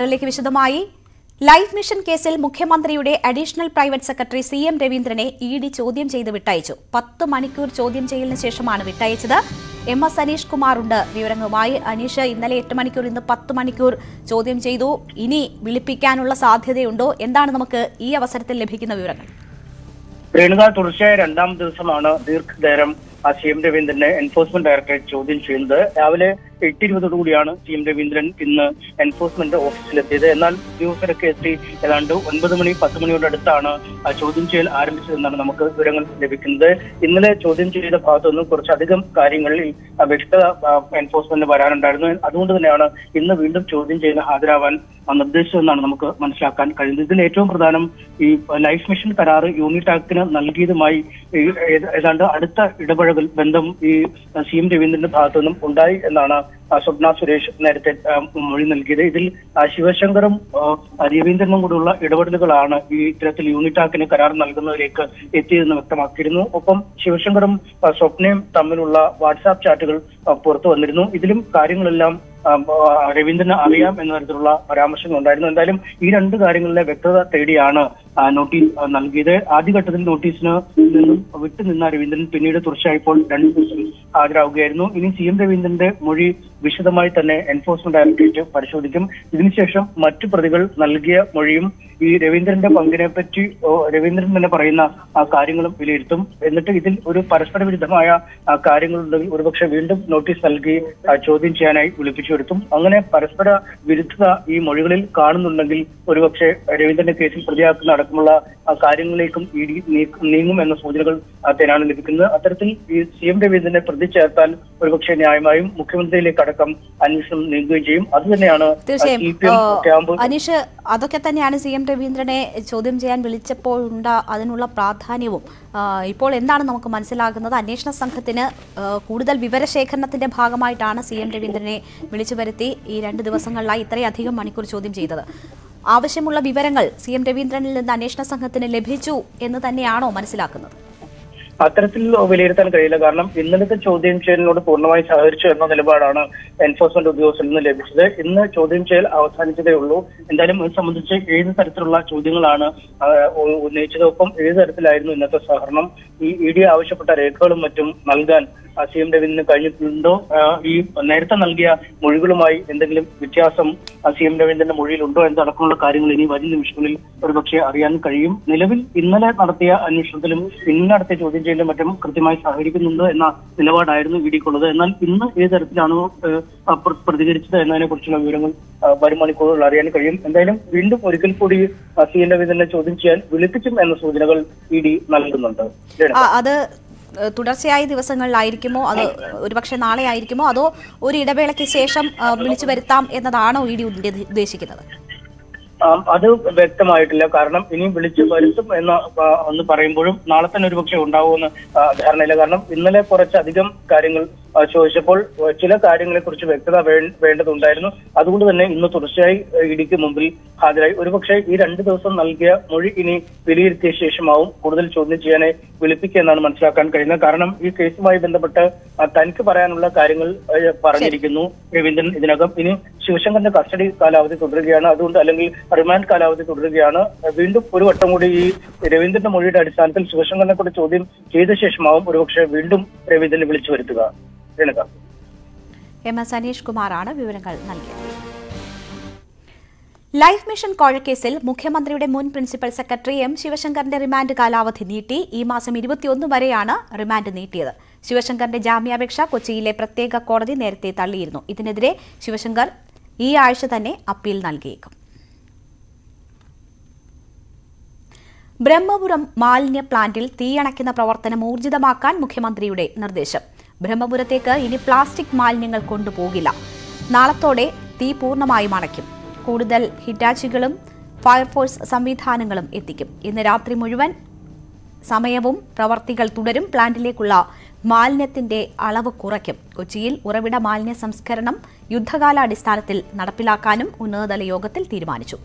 വാർത്തകളിലേക്ക് വിശദമായി. Life mission കേസിൽ മുഖ്യമന്ത്രിയുടെ additional private secretary CM രവീന്ദ്രനെ ED ചോദ്യം ചെയ്ത് വിട്ടയച്ചു. 10 മണിക്കൂർ ചോദ്യം ചെയ്യലിന് ശേഷമാണ് വിട്ടയച്ചത്. MS അനീഷ് കുമാർ ഉണ്ട് വിവരങ്ങളുമായി. അനീഷ്, ഇന്നലെ 8 മണിക്കൂർ, ഇന്ന് 10 മണിക്കൂർ ചോദ്യം ചെയ്തു. ഇനി വിളിപ്പിക്കാനുള്ള സാധ്യതയുണ്ടോ? എന്താണ് നമുക്ക് ഈ അവസരത്തിൽ ലഭിക്കുന്ന വിവരങ്ങൾ? തുടർച്ചയായ 2ാം ദിവസമാണ് ദീർഘനേരം CM രവീന്ദ്രനെ എൻഫോഴ്സ്മെന്റ് ഡയറക്ടറേറ്റ് ചോദ്യം ചെയ്യുന്നത്. രാവിലെ 8:20 CM രവീന്ദ്രൻ ഇന്ന് എൻഫോഴ്സ്മെന്റ് ഓഫീസിലെത്തിയത്. എന്നാൽ ഉദ്യോഗസ്ഥരൊക്കെ എത്തി ഏതാണ്ട് 9 മണി 10 മണിയോട് അടുത്താണ് ചോദ്യം ചെയ്യൽ ആരംഭിച്ചതെന്നാണ് നമുക്ക് വിവരങ്ങൾ ലഭിക്കുന്നത്. ഇന്നലെ ചോദ്യം ചെയ്ത ഭാഗത്തുനിന്നും കുറച്ചധികം കാര്യങ്ങളിൽ വ്യക്തത എൻഫോഴ്സ്മെന്റിന് വരാനുണ്ടായിരുന്നു. അതുകൊണ്ട് തന്നെയാണ് ഇന്ന് വീണ്ടും ചോദ്യം ചെയ്യൽ ഹാജരാവാൻ നിർദ്ദേശിച്ചതെന്നാണ് നമുക്ക് മനസ്സിലാക്കാൻ കഴിയുന്നത്. ഇതിൽ ഏറ്റവും പ്രധാനം ഈ ലൈഫ് മിഷൻ കരാറ് യൂണിറ്റ് ആക്ടിന് നൽകിയതുമായി ഏതാണ്ട് അടുത്ത ഇടപഴകൽ ബന്ധം ഈ CM രവീന്ദ്രന്റെ ഭാഗത്തു നിന്നും ഉണ്ടായി എന്നാണ് സ്വപ്ന സുരേഷ് നേരത്തെ മൊഴി നൽകിയത്. ഇതിൽ ശിവശങ്കറും രവീന്ദ്രനും കൂടെയുള്ള ഇടപെടലുകളാണ് ഈ ഇത്തരത്തിൽ യൂണിറ്റ് ആക്ടിന് കരാർ നൽകുന്നതിലേക്ക് എത്തിയതെന്ന് വ്യക്തമാക്കിയിരുന്നു. ഒപ്പം ശിവശങ്കറും സ്വപ്നയും തമ്മിലുള്ള വാട്സാപ്പ് ചാറ്റുകൾ പുറത്തു വന്നിരുന്നു. ഇതിലും കാര്യങ്ങളെല്ലാം രവീന്ദ്രന് അറിയാം എന്ന തരത്തിലുള്ള പരാമർശങ്ങൾ ഉണ്ടായിരുന്നു. എന്തായാലും ഈ 2 കാര്യങ്ങളിലെ വ്യക്തത തേടിയാണ് നോട്ടീസ് നൽകിയത്. ആദ്യഘട്ടത്തിൽ നോട്ടീസിന് നിന്നും വിട്ടുനിന്ന രവീന്ദ്രൻ പിന്നീട് തുടർച്ചയായപ്പോൾ 2 ദിവസം ഹാജരാകുകയായിരുന്നു. ഇനി CM രവീന്ദ്രന്റെ മൊഴി വിശദമായി തന്നെ എൻഫോഴ്സ്മെന്റ് ഡയറക്ടറേറ്റ് പരിശോധിക്കും. ഇതിനുശേഷം മറ്റു പ്രതികൾ നൽകിയ മൊഴിയും ഈ രവീന്ദ്രന്റെ പങ്കിനെ പറ്റി രവീന്ദ്രൻ തന്നെ പറയുന്ന കാര്യങ്ങളും വിലയിരുത്തും. എന്നിട്ട് ഇതിൽ ഒരു പരസ്പര വിരുദ്ധമായ കാര്യങ്ങളുണ്ടെങ്കിൽ ഒരുപക്ഷെ വീണ്ടും നോട്ടീസ് നൽകി ചോദ്യം ചെയ്യാനായി വിളിപ്പിച്ചു വരുത്തും. അങ്ങനെ പരസ്പര വിരുദ്ധത ഈ മൊഴികളിൽ കാണുന്നുണ്ടെങ്കിൽ ഒരുപക്ഷെ രവീന്ദ്രന്റെ കേസിൽ പ്രതിയാക്കുന്ന അടക്കമുള്ള കാര്യങ്ങളിലേക്കും നീങ്ങും എന്ന സൂചനകൾ തന്നെയാണ് ലഭിക്കുന്നത്. അത്തരത്തിൽ ഈ CM രവീന്ദ്രനെ പ്രതി ചേർത്താൽ ഒരുപക്ഷെ ന്യായമായും മുഖ്യമന്ത്രിയിലേക്ക് അടക്കം അന്വേഷണം നീങ്ങുകയും ചെയ്യും. അത് തന്നെയാണ് അനീഷ്, അതൊക്കെ തന്നെയാണ് CM രവീന്ദ്രനെ ചോദ്യം ചെയ്യാൻ വിളിച്ചപ്പോൾ അതിനുള്ള പ്രാധാന്യവും. ഇപ്പോൾ എന്താണ് നമുക്ക് മനസ്സിലാകുന്നത്? അന്വേഷണ സംഘത്തിന് കൂടുതൽ വിവരശേഖരണത്തിന്റെ ഭാഗമായിട്ടാണ് CM രവീന്ദ്രനെ വിളിച്ചു വരുത്തി ഈ 2 ദിവസങ്ങളിലായി ഇത്രയധികം മണിക്കൂർ ചോദ്യം ചെയ്തത്. ആവശ്യമുള്ള വിവരങ്ങൾ CM രവീന്ദ്രനിൽ നിന്ന് അന്വേഷണ സംഘത്തിന് ലഭിച്ചു എന്ന് തന്നെയാണോ മനസ്സിലാക്കുന്നത്? അത്തരത്തിൽ വിലയിരുത്താൻ കഴിയില്ല. കാരണം ഇന്നലത്തെ ചോദ്യം ചെയ്യലിനോട് പൂർണ്ണമായി സഹകരിച്ചു എന്ന നിലപാടാണ് എൻഫോഴ്സ്മെന്റ് ഉദ്യോഗസ്ഥരിൽ നിന്ന് ലഭിച്ചത്. ഇന്ന് ചോദ്യം ചെയ്യൽ അവസാനിച്ചതേ ഉള്ളൂ. എന്തായാലും ഇത് സംബന്ധിച്ച് ഏത് തരത്തിലുള്ള ചോദ്യങ്ങളാണ് ഉന്നയിച്ചത്, ഒപ്പം ഏത് തരത്തിലായിരുന്നു ഇന്നത്തെ സഹകരണം, ഈ ED ആവശ്യപ്പെട്ട രേഖകളും മറ്റും നൽകാൻ CM രവീന്ദ്രന് കഴിഞ്ഞിട്ടുണ്ടോ, ഈ നേരത്തെ നൽകിയ മൊഴികളുമായി എന്തെങ്കിലും വ്യത്യാസം CM രവീന്ദ്രന്റെ മൊഴിയിലുണ്ടോ എന്നതടക്കമുള്ള കാര്യങ്ങൾ ഇനി വരും നിമിഷങ്ങളിൽ ഒരുപക്ഷെ അറിയാൻ കഴിയും. നിലവിൽ ഇന്നലെ നടത്തിയ അന്വേഷണത്തിലും ഇന്ന് നടത്തിയ ചോദ്യം ചെയ്യലും മറ്റും കൃത്യമായി സഹകരിക്കുന്നുണ്ട് എന്ന നിലപാടായിരുന്നു EDക്കുള്ളത്. എന്നാൽ ഇന്ന് ഏത് തരത്തിലാണോ പ്രതികരിച്ചത് എന്നതിനെ കുറിച്ചുള്ള വിവരങ്ങൾ വരും മണിക്കൂറുകൾ അറിയാൻ കഴിയും. എന്തായാലും വീണ്ടും ഒരിക്കൽ കൂടി CM രവീന്ദ്രനെ ചോദ്യം ചെയ്യാൻ വിളിപ്പിക്കും എന്ന സൂചനകൾ ED നൽകുന്നുണ്ട്. അത് തുടർച്ചയായ ദിവസങ്ങളിലായിരിക്കുമോ, അത് ഒരുപക്ഷെ നാളെ ആയിരിക്കുമോ, അതോ ഒരു ഇടവേളയ്ക്ക് ശേഷം വിളിച്ചു വരുത്താം എന്നതാണോ ED ഉദ്ദേശിക്കുന്നത്? അത് വ്യക്തമായിട്ടില്ല. കാരണം ഇനിയും വിളിച്ചു വരുത്തും എന്ന് പറയുമ്പോഴും നാളെ തന്നെ ഒരുപക്ഷെ ഉണ്ടാവുമെന്ന് ധാരണയില്ല. കാരണം ഇന്നലെ കുറച്ചധികം കാര്യങ്ങൾ ചോദിച്ചപ്പോൾ ചില കാര്യങ്ങളെ കുറിച്ച് വ്യക്തത വേണ്ടതുണ്ടായിരുന്നു. അതുകൊണ്ട് തന്നെ ഇന്ന് തുടർച്ചയായി EDക്ക് മുമ്പിൽ ഹാജരായി. ഒരുപക്ഷെ ഈ 2 ദിവസം നൽകിയ മൊഴി ഇനി വിലയിരുത്തിയ ശേഷമാവും കൂടുതൽ ചോദ്യം ചെയ്യാനായി വിളിപ്പിക്കുക എന്നാണ് മനസ്സിലാക്കാൻ കഴിയുന്നത്. കാരണം ഈ കേസുമായി ബന്ധപ്പെട്ട് തനിക്ക് പറയാനുള്ള കാര്യങ്ങൾ പറഞ്ഞിരിക്കുന്നു രവീന്ദ്രൻ ഇതിനകം. ഇനി ശിവശങ്കറിന്റെ കസ്റ്റഡി കാലാവധി തുടരുകയാണ്. അതുകൊണ്ട് അല്ലെങ്കിൽ റിമാൻഡ് കാലാവധി തുടരുകയാണ്. വീണ്ടും ഒരു വട്ടം കൂടി ഈ രവീന്ദ്രന്റെ മൊഴിയുടെ അടിസ്ഥാനത്തിൽ ശിവശങ്കറിനെ കൂടി ചോദ്യം ചെയ്ത ശേഷമാവും ഒരുപക്ഷെ വീണ്ടും രവീന്ദ്രനെ വിളിച്ചു വരുത്തുക. MS അനീഷ് കുമാറാണ് വിവരങ്ങൾ നൽകിയത്. ലൈഫ് മിഷൻ കോഴക്കേസിൽ മുഖ്യമന്ത്രിയുടെ മുൻ പ്രിൻസിപ്പൽ സെക്രട്ടറി M ശിവശങ്കറിന്റെ റിമാൻഡ് കാലാവധി നീട്ടി. ഈ മാസം 21 വരെയാണ് റിമാൻഡ് നീട്ടിയത്. ശിവശങ്കറിന്റെ ജാമ്യാപേക്ഷ കൊച്ചിയിലെ പ്രത്യേക കോടതി നേരത്തെ തള്ളിയിരുന്നു. ഇതിനെതിരെ ശിവശങ്കർ ഈ ആഴ്ച തന്നെ അപ്പീൽ നൽകിയേക്കും. ബ്രഹ്മപുരം മാലിന്യ പ്ലാന്റിൽ തീയണയ്ക്കുന്ന പ്രവർത്തനം ഊർജിതമാക്കാൻ മുഖ്യമന്ത്രിയുടെ നിർദ്ദേശം. ബ്രഹ്മപുരത്തേക്ക് ഇനി പ്ലാസ്റ്റിക് മാലിന്യങ്ങൾ കൊണ്ടുപോകില്ല. നാളത്തോടെ തീ പൂർണ്ണമായും അണയ്ക്കും. കൂടുതൽ ഹിറ്റാച്ചികളും ഫയർഫോഴ്സ് സംവിധാനങ്ങളും എത്തിക്കും. ഇന്ന് രാത്രി മുഴുവൻ സമയവും പ്രവർത്തികൾ തുടരും. പ്ലാന്റിലേക്കുള്ള മാലിന്യത്തിന്റെ അളവ് കുറയ്ക്കും. കൊച്ചിയിൽ ഉറവിട മാലിന്യ സംസ്കരണം യുദ്ധകാലാടിസ്ഥാനത്തിൽ നടപ്പിലാക്കാനും ഉന്നതതല യോഗത്തിൽ തീരുമാനിച്ചു.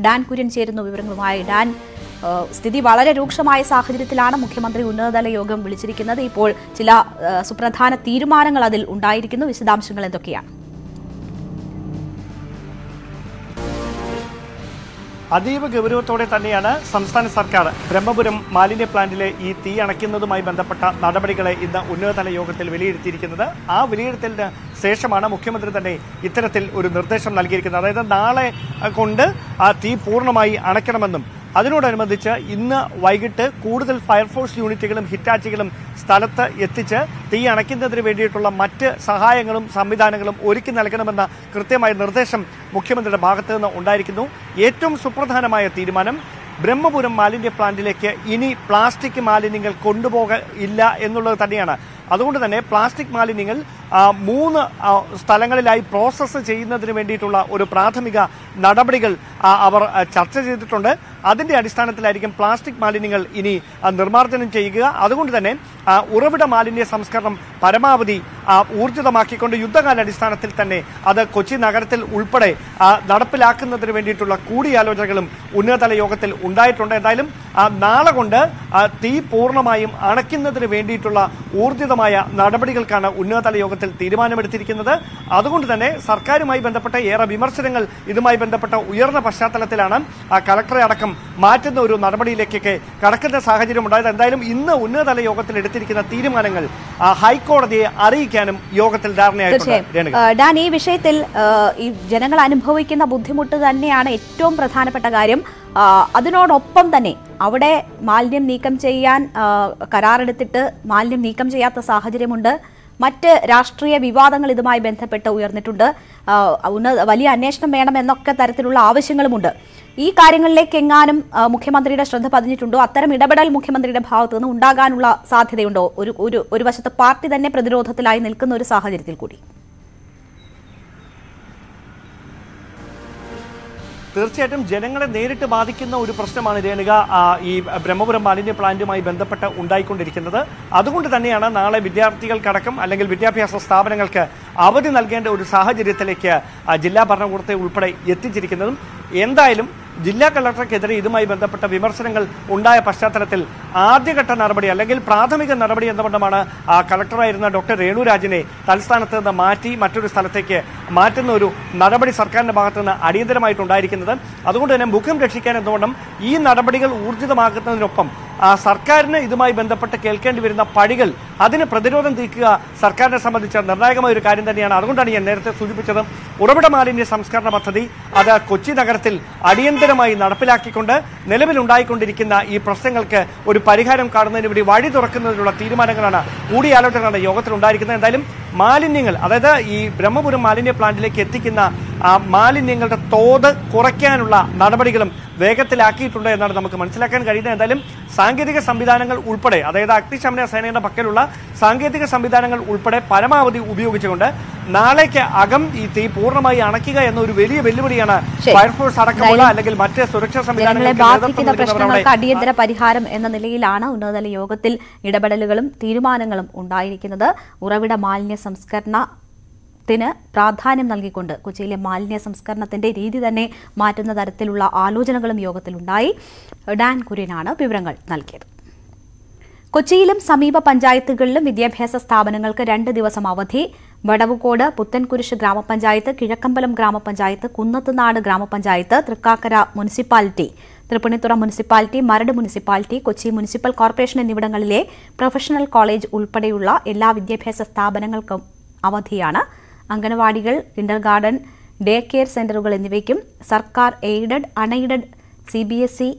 ഡാൻ കുര്യൻ ചേരുന്നു വിവരങ്ങളുമായി. ഡാൻ, സ്ഥിതി വളരെ രൂക്ഷമായ സാഹചര്യത്തിലാണ് മുഖ്യമന്ത്രി ഉന്നതതല യോഗം വിളിച്ചിരിക്കുന്നത്. ഇപ്പോൾ ചില സുപ്രധാന തീരുമാനങ്ങൾ അതിൽ ഉണ്ടായിരിക്കുന്നു. വിശദാംശങ്ങൾ എന്തൊക്കെയാണ്? അതീവ ഗൗരവത്തോടെ തന്നെയാണ് സംസ്ഥാന സർക്കാർ ബ്രഹ്മപുരം മാലിന്യ പ്ലാന്റിലെ ഈ തീ അണയ്ക്കുന്നതുമായി ബന്ധപ്പെട്ട നടപടികളെ ഇന്ന് ഉന്നതതല യോഗത്തിൽ വിലയിരുത്തിയിരിക്കുന്നത്. ആ വിലയിരുത്തലിന് ശേഷമാണ് മുഖ്യമന്ത്രി തന്നെ ഇത്തരത്തിൽ ഒരു നിർദ്ദേശം നൽകിയിരിക്കുന്നത്. അതായത് നാളെ കൊണ്ട് ആ തീ പൂർണ്ണമായി അണയ്ക്കണമെന്നും അതിനോടനുബന്ധിച്ച് ഇന്ന് വൈകിട്ട് കൂടുതൽ ഫയർഫോഴ്സ് യൂണിറ്റുകളും ഹിറ്റാച്ചികളും സ്ഥലത്ത് എത്തിച്ച് തീ അണയ്ക്കുന്നതിന് വേണ്ടിയിട്ടുള്ള മറ്റ് സഹായങ്ങളും സംവിധാനങ്ങളും ഒരുക്കി നൽകണമെന്ന കൃത്യമായ നിർദ്ദേശം മുഖ്യമന്ത്രിയുടെ ഭാഗത്തു നിന്ന് ഉണ്ടായിരിക്കുന്നു. ഏറ്റവും സുപ്രധാനമായ തീരുമാനം ബ്രഹ്മപുരം മാലിന്യ പ്ലാന്റിലേക്ക് ഇനി പ്ലാസ്റ്റിക് മാലിന്യങ്ങൾ കൊണ്ടുപോകില്ല എന്നുള്ളത് തന്നെയാണ്. അതുകൊണ്ട് തന്നെ പ്ലാസ്റ്റിക് മാലിന്യങ്ങൾ 3 സ്ഥലങ്ങളിലായി പ്രോസസ്സ് ചെയ്യുന്നതിന് വേണ്ടിയിട്ടുള്ള ഒരു പ്രാഥമിക നടപടികൾ അവർ ചർച്ച ചെയ്തിട്ടുണ്ട്. അതിന്റെ അടിസ്ഥാനത്തിലായിരിക്കും പ്ലാസ്റ്റിക് മാലിന്യങ്ങൾ ഇനി നിർമ്മാർജ്ജനം ചെയ്യുക. അതുകൊണ്ട് തന്നെ ഉറവിട മാലിന്യ സംസ്കരണം പരമാവധി ഊർജിതമാക്കിക്കൊണ്ട് യുദ്ധകാലാടിസ്ഥാനത്തിൽ തന്നെ അത് കൊച്ചി നഗരത്തിൽ ഉൾപ്പെടെ നടപ്പിലാക്കുന്നതിന് വേണ്ടിയിട്ടുള്ള കൂടിയാലോചനകളും ഉന്നതതല യോഗത്തിൽ ഉണ്ടായിട്ടുണ്ട്. എന്തായാലും നാളെ കൊണ്ട് തീ പൂർണ്ണമായും അണയ്ക്കുന്നതിന് വേണ്ടിയിട്ടുള്ള ഊർജിതമായ നടപടികൾക്കാണ് ഉന്നതതല യോഗത്തിൽ തീരുമാനമെടുത്തിരിക്കുന്നത്. അതുകൊണ്ട് തന്നെ സർക്കാരുമായി ബന്ധപ്പെട്ട ഏറെ വിമർശനങ്ങൾ ഇതുമായി ബന്ധപ്പെട്ട ഉയർന്ന പശ്ചാത്തലത്തിലാണ് കളക്ടറെ അടക്കം മാറ്റുന്ന ഒരു നടപടിയിലേക്കൊക്കെ കടക്കുന്ന സാഹചര്യം ഉണ്ടായത്. എന്തായാലും ഇന്ന് ഉന്നതതല യോഗത്തിൽ എടുത്തിരിക്കുന്ന തീരുമാനങ്ങൾ ഹൈക്കോടതിയെ അറിയിക്കാനും യോഗത്തിൽ ധാരണയായിട്ടുണ്ട്. ഡാൻ, ഈ വിഷയത്തിൽ ഈ ജനങ്ങൾ അനുഭവിക്കുന്ന ബുദ്ധിമുട്ട് തന്നെയാണ് ഏറ്റവും പ്രധാനപ്പെട്ട കാര്യം. അതിനോടൊപ്പം തന്നെ അവിടെ മാലിന്യം നീക്കം ചെയ്യാൻ കരാറെടുത്തിട്ട് മാലിന്യം നീക്കം ചെയ്യാത്ത സാഹചര്യമുണ്ട്. മറ്റ് രാഷ്ട്രീയ വിവാദങ്ങൾ ഇതുമായി ബന്ധപ്പെട്ട് ഉയർന്നിട്ടുണ്ട്. വലിയ അന്വേഷണം വേണമെന്നൊക്കെ തരത്തിലുള്ള ആവശ്യങ്ങളുമുണ്ട്. ഈ കാര്യങ്ങളിലേക്ക് എങ്ങാനും മുഖ്യമന്ത്രിയുടെ ശ്രദ്ധ പതിഞ്ഞിട്ടുണ്ടോ? അത്തരം ഇടപെടൽ മുഖ്യമന്ത്രിയുടെ ഭാഗത്തു നിന്ന് ഉണ്ടാകാനുള്ള സാധ്യതയുണ്ടോ? ഒരു വശത്ത് പാർട്ടി തന്നെ പ്രതിരോധത്തിലായി നിൽക്കുന്ന ഒരു സാഹചര്യത്തിൽ കൂടി. തീർച്ചയായിട്ടും ജനങ്ങളെ നേരിട്ട് ബാധിക്കുന്ന ഒരു പ്രശ്നമാണ് രേണുക ഈ ബ്രഹ്മപുരം മാലിന്യ പ്ലാന്റുമായി ബന്ധപ്പെട്ട് ഉണ്ടായിക്കൊണ്ടിരിക്കുന്നത്. അതുകൊണ്ട് തന്നെയാണ് നാളെ വിദ്യാർത്ഥികൾക്കടക്കം അല്ലെങ്കിൽ വിദ്യാഭ്യാസ സ്ഥാപനങ്ങൾക്ക് അവധി നൽകേണ്ട ഒരു സാഹചര്യത്തിലേക്ക് ജില്ലാ ഭരണകൂടത്തെ ഉൾപ്പെടെ എത്തിച്ചിരിക്കുന്നതും. എന്തായാലും ജില്ലാ കളക്ടർക്കെതിരെ ഇതുമായി ബന്ധപ്പെട്ട വിമർശനങ്ങൾ ഉണ്ടായ പശ്ചാത്തലത്തിൽ ആദ്യഘട്ട നടപടി അല്ലെങ്കിൽ പ്രാഥമിക നടപടി എന്നവണ്ണമാണ് കളക്ടറായിരുന്ന ഡോക്ടർ രേണുരാജിനെ തൽസ്ഥാനത്ത് നിന്ന് മാറ്റി മറ്റൊരു സ്ഥലത്തേക്ക് മാറ്റുന്ന ഒരു നടപടി സർക്കാരിന്റെ ഭാഗത്ത് നിന്ന് അടിയന്തരമായിട്ടുണ്ടായിരിക്കുന്നത്. അതുകൊണ്ട് തന്നെ മുഖം രക്ഷിക്കാൻ എന്നവണ്ണം ഈ നടപടികൾ ഊർജിതമാക്കുന്നതിനൊപ്പം സർക്കാരിന് ഇതുമായി ബന്ധപ്പെട്ട് കേൾക്കേണ്ടി വരുന്ന പഴികൾ അതിന് പ്രതിരോധം തീർക്കുക സർക്കാരിനെ സംബന്ധിച്ച നിർണായകമായ ഒരു കാര്യം തന്നെയാണ്. അതുകൊണ്ടാണ് ഞാൻ നേരത്തെ സൂചിപ്പിച്ചത് ഉറവിട മാലിന്യ സംസ്കരണ പദ്ധതി അത് കൊച്ചി നഗരത്തിൽ അടിയന്തരമായി നടപ്പിലാക്കിക്കൊണ്ട് നിലവിലുണ്ടായിക്കൊണ്ടിരിക്കുന്ന ഈ പ്രശ്നങ്ങൾക്ക് ഒരു പരിഹാരം കാണുന്നതിന് വേണ്ടി വഴി തുറക്കുന്നതിനുള്ള തീരുമാനങ്ങളാണ് കൂടിയാലോചനകളാണ് യോഗത്തിൽ ഉണ്ടായിരിക്കുന്നത്. എന്തായാലും മാലിന്യങ്ങൾ അതായത് ഈ ബ്രഹ്മപുരം മാലിന്യ പ്ലാന്റിലേക്ക് എത്തിക്കുന്ന മാലിന്യങ്ങളുടെ തോത് കുറയ്ക്കാനുള്ള നടപടികളും വേഗത്തിലാക്കിയിട്ടുണ്ട് എന്നാണ് നമുക്ക് മനസ്സിലാക്കാൻ കഴിയുന്നത്. എന്തായാലും സാങ്കേതിക സംവിധാനങ്ങൾ ഉൾപ്പെടെ അതായത് അഗ്നിശമന സേനയുടെ പക്കലുള്ള സാങ്കേതിക സംവിധാനങ്ങൾ ഉൾപ്പെടെ പരമാവധി ഉപയോഗിച്ചുകൊണ്ട് നാളേക്ക് അകം ഈ തീ പൂർണ്ണമായി അണയ്ക്കുക എന്ന ഒരു വലിയ വെല്ലുവിളിയാണ് ഫയർഫോഴ്സ് അടക്കമുള്ള അല്ലെങ്കിൽ മറ്റ് സുരക്ഷാ സംവിധാനങ്ങൾക്ക് അടിയന്തര പരിഹാരം എന്ന നിലയിലാണ് ഉന്നതതല യോഗത്തിൽ ഇടപെടലുകളും തീരുമാനങ്ങളും ഉണ്ടായിരിക്കുന്നത്. ഉറവിട മാലിന്യ സംസ്കരണത്തിന് പ്രാധാന്യം നൽകിക്കൊണ്ട് കൊച്ചിയിലെ മാലിന്യ സംസ്കരണത്തിന്റെ രീതി തന്നെ മാറ്റുന്ന തരത്തിലുള്ള ആലോചനകളും യോഗത്തിലുണ്ടായി. ഡാൻ കുര്യനാണ് വിവരങ്ങൾ നൽകിയത്. കൊച്ചിയിലും സമീപ പഞ്ചായത്തുകളിലും വിദ്യാഭ്യാസ സ്ഥാപനങ്ങൾക്ക് 2 ദിവസം അവധി. വടവുകോട്, പുത്തൻകുരിശ് ഗ്രാമപഞ്ചായത്ത്, കിഴക്കമ്പലം ഗ്രാമപഞ്ചായത്ത്, കുന്നത്തുനാട് ഗ്രാമപഞ്ചായത്ത്, Thrikkakara municipality, Tripunithura municipality, Maradu municipality, Kochi municipal corporation എന്നിവിടങ്ങളിലെ പ്രൊഫഷണൽ കോളേജ് ഉൾപ്പെടെയുള്ള എല്ലാ വിദ്യാഭ്യാസ സ്ഥാപനങ്ങൾക്കും അവധിയാണ്. അംഗനവാടികൾ, കിൻഡർഗാർട്ടൻ, ഡേ കെയർ സെന്ററുകൾ എന്നിവയ്ക്കും സർക്കാർ എയ്ഡഡ്, അൺഎയ്ഡഡ്, CBSE,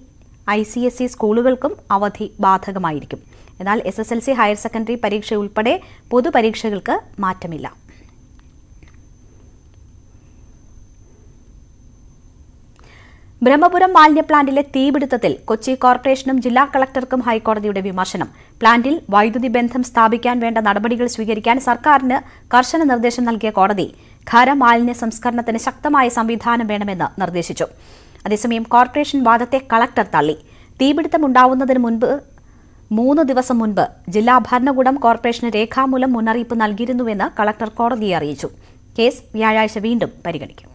ICSE സ്കൂളുകൾക്കും അവധി ബാധകമായിരിക്കും. എന്നാൽ SSLC, ഹയർ സെക്കൻഡറി പരീക്ഷ ഉൾപ്പെടെ പൊതുപരീക്ഷകൾക്ക് മാറ്റമില്ല. ബ്രഹ്മപുരം മാലിന്യ പ്ലാന്റിലെ തീപിടുത്തത്തിൽ കൊച്ചി കോർപ്പറേഷനും ജില്ലാ കളക്ടർക്കും ഹൈക്കോടതിയുടെ വിമർശനം. പ്ലാന്റിൽ വൈദ്യുതി ബന്ധം സ്ഥാപിക്കാൻ വേണ്ട നടപടികൾ സ്വീകരിക്കാൻ സർക്കാരിന് കർശന നിർദ്ദേശം നൽകിയ കോടതി ഖരമാലിന്യ സംസ്കരണത്തിന് ശക്തമായ സംവിധാനം വേണമെന്ന് നിർദ്ദേശിച്ചു. അതേസമയം കോർപ്പറേഷൻ വാദത്തെ കളക്ടർ തള്ളി. തീപിടുത്തമുണ്ടാവുന്നതിന് മുൻപ് 3 ദിവസം മുൻപ് ജില്ലാ ഭരണകൂടം കോർപ്പറേഷന് രേഖാമൂലം മുന്നറിയിപ്പ് നൽകിയിരുന്നുവെന്ന് കളക്ടർ കോടതിയെ അറിയിച്ചു. കേസ് വ്യാഴാഴ്ച വീണ്ടും പരിഗണിക്കും.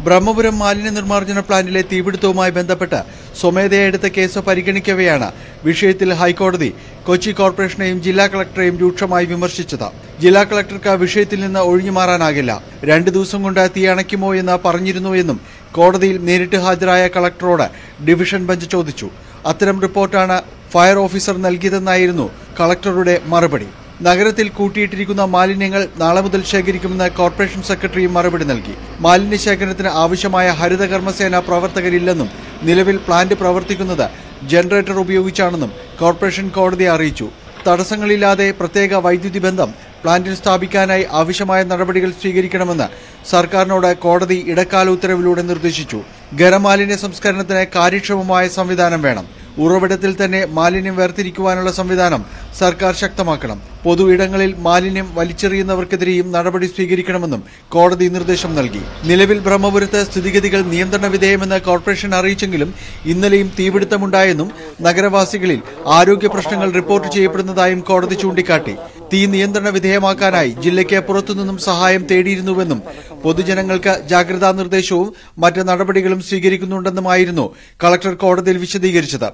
ബ്രഹ്മപുരം മാലിന്യ നിർമ്മാർജ്ജന പ്ലാന്റിലെ തീപിടുത്തവുമായി ബന്ധപ്പെട്ട് സ്വമേധയാ എടുത്ത കേസ് പരിഗണിക്കവെയാണ് വിഷയത്തിൽ ഹൈക്കോടതി കൊച്ചി കോർപ്പറേഷനെയും ജില്ലാ കളക്ടറെയും രൂക്ഷമായി വിമർശിച്ചത്. ജില്ലാ കളക്ടർക്ക് വിഷയത്തിൽ നിന്ന് ഒഴിഞ്ഞുമാറാനാകില്ല. 2 ദിവസം കൊണ്ട് തീ അണയ്ക്കുമോ എന്ന് പറഞ്ഞിരുന്നുവെന്നും കോടതിയിൽ നേരിട്ട് ഹാജരായ കളക്ടറോട് ഡിവിഷൻ ബെഞ്ച് ചോദിച്ചു. അത്തരം റിപ്പോർട്ടാണ് ഫയർ ഓഫീസർ നൽകിയതെന്നായിരുന്നു കളക്ടറുടെ മറുപടി. നഗരത്തിൽ കൂട്ടിയിട്ടിരിക്കുന്ന മാലിന്യങ്ങൾ നാളെ മുതൽ ശേഖരിക്കുമെന്ന് കോർപ്പറേഷൻ സെക്രട്ടറിയും മറുപടി നൽകി. മാലിന്യ ശേഖരണത്തിന് ആവശ്യമായ ഹരിതകർമ്മസേന പ്രവർത്തകരില്ലെന്നും നിലവിൽ പ്ലാന്റ് പ്രവർത്തിക്കുന്നത് ജനറേറ്റർ ഉപയോഗിച്ചാണെന്നും കോർപ്പറേഷൻ കോടതിയെ അറിയിച്ചു. തടസ്സങ്ങളില്ലാതെ പ്രത്യേക വൈദ്യുതി ബന്ധം പ്ലാന്റിൽ സ്ഥാപിക്കാനായി ആവശ്യമായ നടപടികൾ സ്വീകരിക്കണമെന്ന് സർക്കാരിനോട് കോടതി ഇടക്കാല ഉത്തരവിലൂടെ നിർദ്ദേശിച്ചു. ഖരമാലിന്യ സംസ്കരണത്തിന് കാര്യക്ഷമമായ സംവിധാനം വേണം. ഉറവിടത്തിൽ തന്നെ മാലിന്യം വേർതിരിക്കുവാനുള്ള സംവിധാനം സർക്കാർ ശക്തമാക്കണം. പൊതു ഇടങ്ങളിൽ മാലിന്യം വലിച്ചെറിയുന്നവർക്കെതിരെയും നടപടി സ്വീകരിക്കണമെന്നും കോടതി നിർദ്ദേശം നൽകി. നിലവിൽ ബ്രഹ്മപുരത്ത് സ്ഥിതിഗതികൾ നിയന്ത്രണ വിധേയമെന്ന് കോർപ്പറേഷൻ അറിയിച്ചെങ്കിലും ഇന്നലെയും തീപിടുത്തമുണ്ടായെന്നും നഗരവാസികളിൽ ആരോഗ്യ പ്രശ്നങ്ങൾ റിപ്പോർട്ട് ചെയ്യപ്പെടുന്നതായും കോടതി ചൂണ്ടിക്കാട്ടി. തീ നിയന്ത്രണ വിധേയമാക്കാനായി ജില്ലയ്ക്ക് പുറത്തുനിന്നും സഹായം തേടിയിരുന്നുവെന്നും പൊതുജനങ്ങൾക്ക് ജാഗ്രതാ നിർദ്ദേശവും മറ്റ് നടപടികളും സ്വീകരിക്കുന്നുണ്ടെന്നുമായിരുന്നു കളക്ടർ കോടതിയിൽ വിശദീകരിച്ചത്.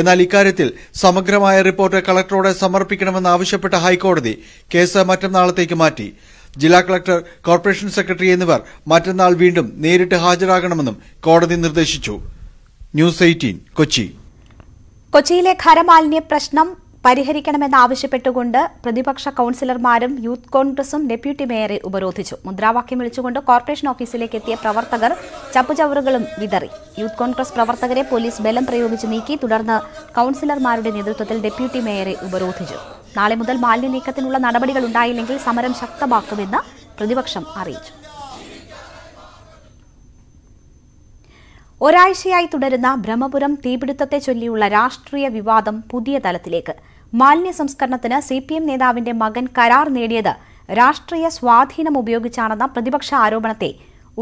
എന്നാൽ ഇക്കാര്യത്തിൽ സമഗ്രമായ റിപ്പോർട്ട് കളക്ടറോട് സമർപ്പിക്കണമെന്നാവശ്യപ്പെട്ട ഹൈക്കോടതി കേസ് മറ്റന്നാളത്തേക്ക് മാറ്റി. ജില്ലാ കളക്ടർ, കോർപ്പറേഷൻ സെക്രട്ടറി എന്നിവർ മറ്റന്നാൾ വീണ്ടും നേരിട്ട് ഹാജരാകണമെന്നും കോടതി നിർദ്ദേശിച്ചു. ന്യൂസ് 18 കൊച്ചി. കൊച്ചിയിലെ ഖരമാലിന്യ പ്രശ്നം പരിഹരിക്കണമെന്നാവശ്യപ്പെട്ടുകൊണ്ട് പ്രതിപക്ഷ കൌൺസിലർമാരും യൂത്ത് കോൺഗ്രസും ഡെപ്യൂട്ടി മേയറെ ഉപരോധിച്ചു. മുദ്രാവാക്യം വിളിച്ചുകൊണ്ട് കോർപ്പറേഷൻ ഓഫീസിലേക്ക് എത്തിയ പ്രവർത്തകർ ചപ്പുചവറുകളും വിതറി. യൂത്ത് കോൺഗ്രസ് പ്രവർത്തകരെ പോലീസ് ബലം പ്രയോഗിച്ച് നീക്കി. തുടർന്ന് കൌൺസിലർമാരുടെ നേതൃത്വത്തിൽ ഡെപ്യൂട്ടി മേയറെ ഉപരോധിച്ചു. നാളെ മുതൽ മാലിന്യ നീക്കത്തിനുള്ള നടപടികൾ ഉണ്ടായില്ലെങ്കിൽ സമരം ശക്തമാക്കുമെന്ന് പ്രതിപക്ഷം അറിയിച്ചു. ഒരാഴ്ചയായി തുടരുന്ന ബ്രഹ്മപുരം തീപിടുത്തത്തെ ചൊല്ലിയുള്ള രാഷ്ട്രീയ വിവാദം പുതിയ തലത്തിലേക്ക്. മാലിന്യ സംസ്കരണത്തിന് CPM നേതാവിന്റെ മകൻ കരാർ നേടിയത് രാഷ്ട്രീയ സ്വാധീനം ഉപയോഗിച്ചാണെന്ന പ്രതിപക്ഷ ആരോപണത്തെ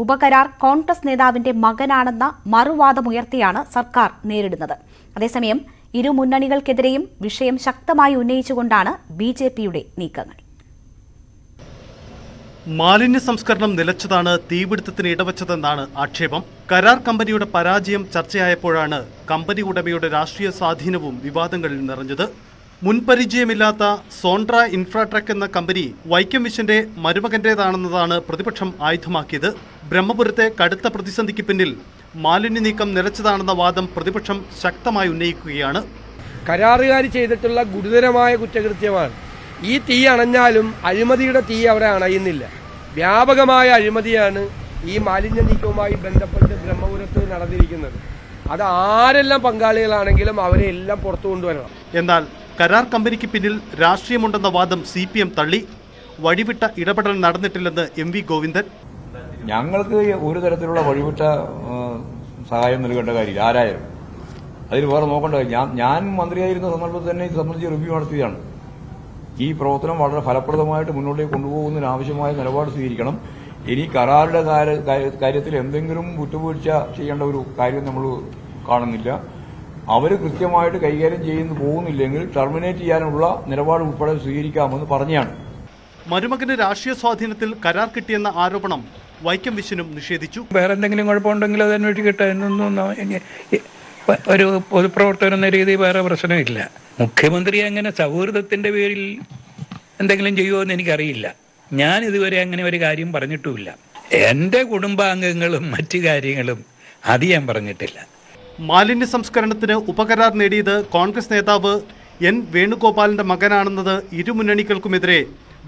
ഉപകരാർ കോൺഗ്രസ് നേതാവിന്റെ മകനാണെന്ന മറുവാദമുയർത്തിയാണ് സർക്കാർ നേരിടുന്നത്. അതേസമയം ഇരു മുന്നണികൾക്കെതിരെയും വിഷയം ശക്തമായി ഉന്നയിച്ചുകൊണ്ടാണ് BJPയുടെ നീക്കങ്ങൾ. മാലിന്യ സംസ്കരണം നിലച്ചതാണ് തീപിടുത്തത്തിന് ഇടവച്ചതെന്നാണ് ആക്ഷേപം. കരാർ കമ്പനിയുടെ പരാജയം ചർച്ചയായപ്പോഴാണ് കമ്പനി ഉടമയുടെ രാഷ്ട്രീയ സ്വാധീനവും വിവാദങ്ങളിൽ നിറഞ്ഞത്. മുൻപരിചയമില്ലാത്ത സോൺട്ര ഇൻഫ്രാട്രക്ക് എന്ന കമ്പനി വൈക്കം വിശന്റെ മരുമകന്റേതാണെന്നതാണ് പ്രതിപക്ഷം ആയുധമാക്കിയത്. ബ്രഹ്മപുരത്തെ കടുത്ത പ്രതിസന്ധിക്ക് പിന്നിൽ മാലിന്യ നീക്കം നിലച്ചതാണെന്ന വാദം പ്രതിപക്ഷം ശക്തമായി ഉന്നയിക്കുകയാണ്. കരാറുകാർ ചെയ്തിട്ടുള്ള ഗുരുതരമായ കുറ്റകൃത്യമാണ്. ഈ തീ അണഞ്ഞാലും അഴിമതിയുടെ തീ അവിടെ അണയുന്നില്ല. വ്യാപകമായ അഴിമതിയാണ് ഈ മാലിന്യ നീക്കവുമായി ബന്ധപ്പെട്ട് ബ്രഹ്മപുരത്ത് നടന്നിരിക്കുന്നത്. അത് ആരെല്ലാം പങ്കാളികളാണെങ്കിലും അവരെ എല്ലാം പുറത്തു കൊണ്ടുവരണം. എന്നാൽ കരാർ കമ്പനിക്ക് പിന്നിൽ രാഷ്ട്രീയമുണ്ടെന്ന വാദം CPM തള്ളി. വഴിവിട്ട ഇടപെടൽ നടന്നിട്ടില്ലെന്ന് MV ഗോവിന്ദൻ. ഞങ്ങൾക്ക് ഒരു തരത്തിലുള്ള വഴിവിട്ട സഹായം നൽകേണ്ട കാര്യമില്ല. ആരായാലും അതിൽ വേറെ നോക്കേണ്ട കാര്യം. ഞാൻ മന്ത്രിയായിരുന്ന സന്ദർഭത്തിൽ തന്നെ ഇത് സംബന്ധിച്ച് റിവ്യൂ നടത്തിയതാണ്. ഈ പ്രവർത്തനം വളരെ ഫലപ്രദമായിട്ട് മുന്നോട്ടേക്ക് കൊണ്ടുപോകുന്നതിന് ആവശ്യമായ നിലപാട് സ്വീകരിക്കണം. ഇനി കരാറുടെ കാര്യത്തിൽ എന്തെങ്കിലും വിട്ടുവീഴ്ച ചെയ്യേണ്ട ഒരു കാര്യം നമ്മൾ കാണുന്നില്ല. അവർ കൃത്യമായിട്ട് കൈകാര്യം ചെയ്യുന്നു പോകുന്നില്ലെങ്കിൽ ടെർമിനേറ്റ് ചെയ്യാനുള്ള നിലപാട് ഉൾപ്പെടെ സ്വീകരിക്കാമെന്ന് പറഞ്ഞാണ്. മരുമകന് രാഷ്ട്രീയ സ്വാധീനത്തിൽ കരാർ കിട്ടിയെന്ന ആരോപണം വൈക്കം വിശനും നിഷേധിച്ചു. വേറെ എന്തെങ്കിലും കുഴപ്പമുണ്ടെങ്കിൽ അത് അന്വേഷിക്കട്ടെ എന്നൊന്നും ഒരു പൊതുപ്രവർത്തകൻ എന്ന രീതിയിൽ വേറെ പ്രശ്നമില്ല. മുഖ്യമന്ത്രി അങ്ങനെ സൗഹൃദത്തിന്റെ പേരിൽ എന്തെങ്കിലും ചെയ്യുമോ എന്ന് എനിക്കറിയില്ല. ഞാൻ ഇതുവരെ അങ്ങനെ ഒരു കാര്യം പറഞ്ഞിട്ടുമില്ല. എൻ്റെ കുടുംബാംഗങ്ങളും മറ്റു കാര്യങ്ങളും അത് ഞാൻ പറഞ്ഞിട്ടില്ല. മാലിന്യ സംസ്കരണത്തിന് ഉപകരാർ നേടിയത് കോൺഗ്രസ് നേതാവ് N വേണുഗോപാലിന്റെ മകനാണെന്നത് ഇരുമുന്നണികൾക്കുമെതിരെ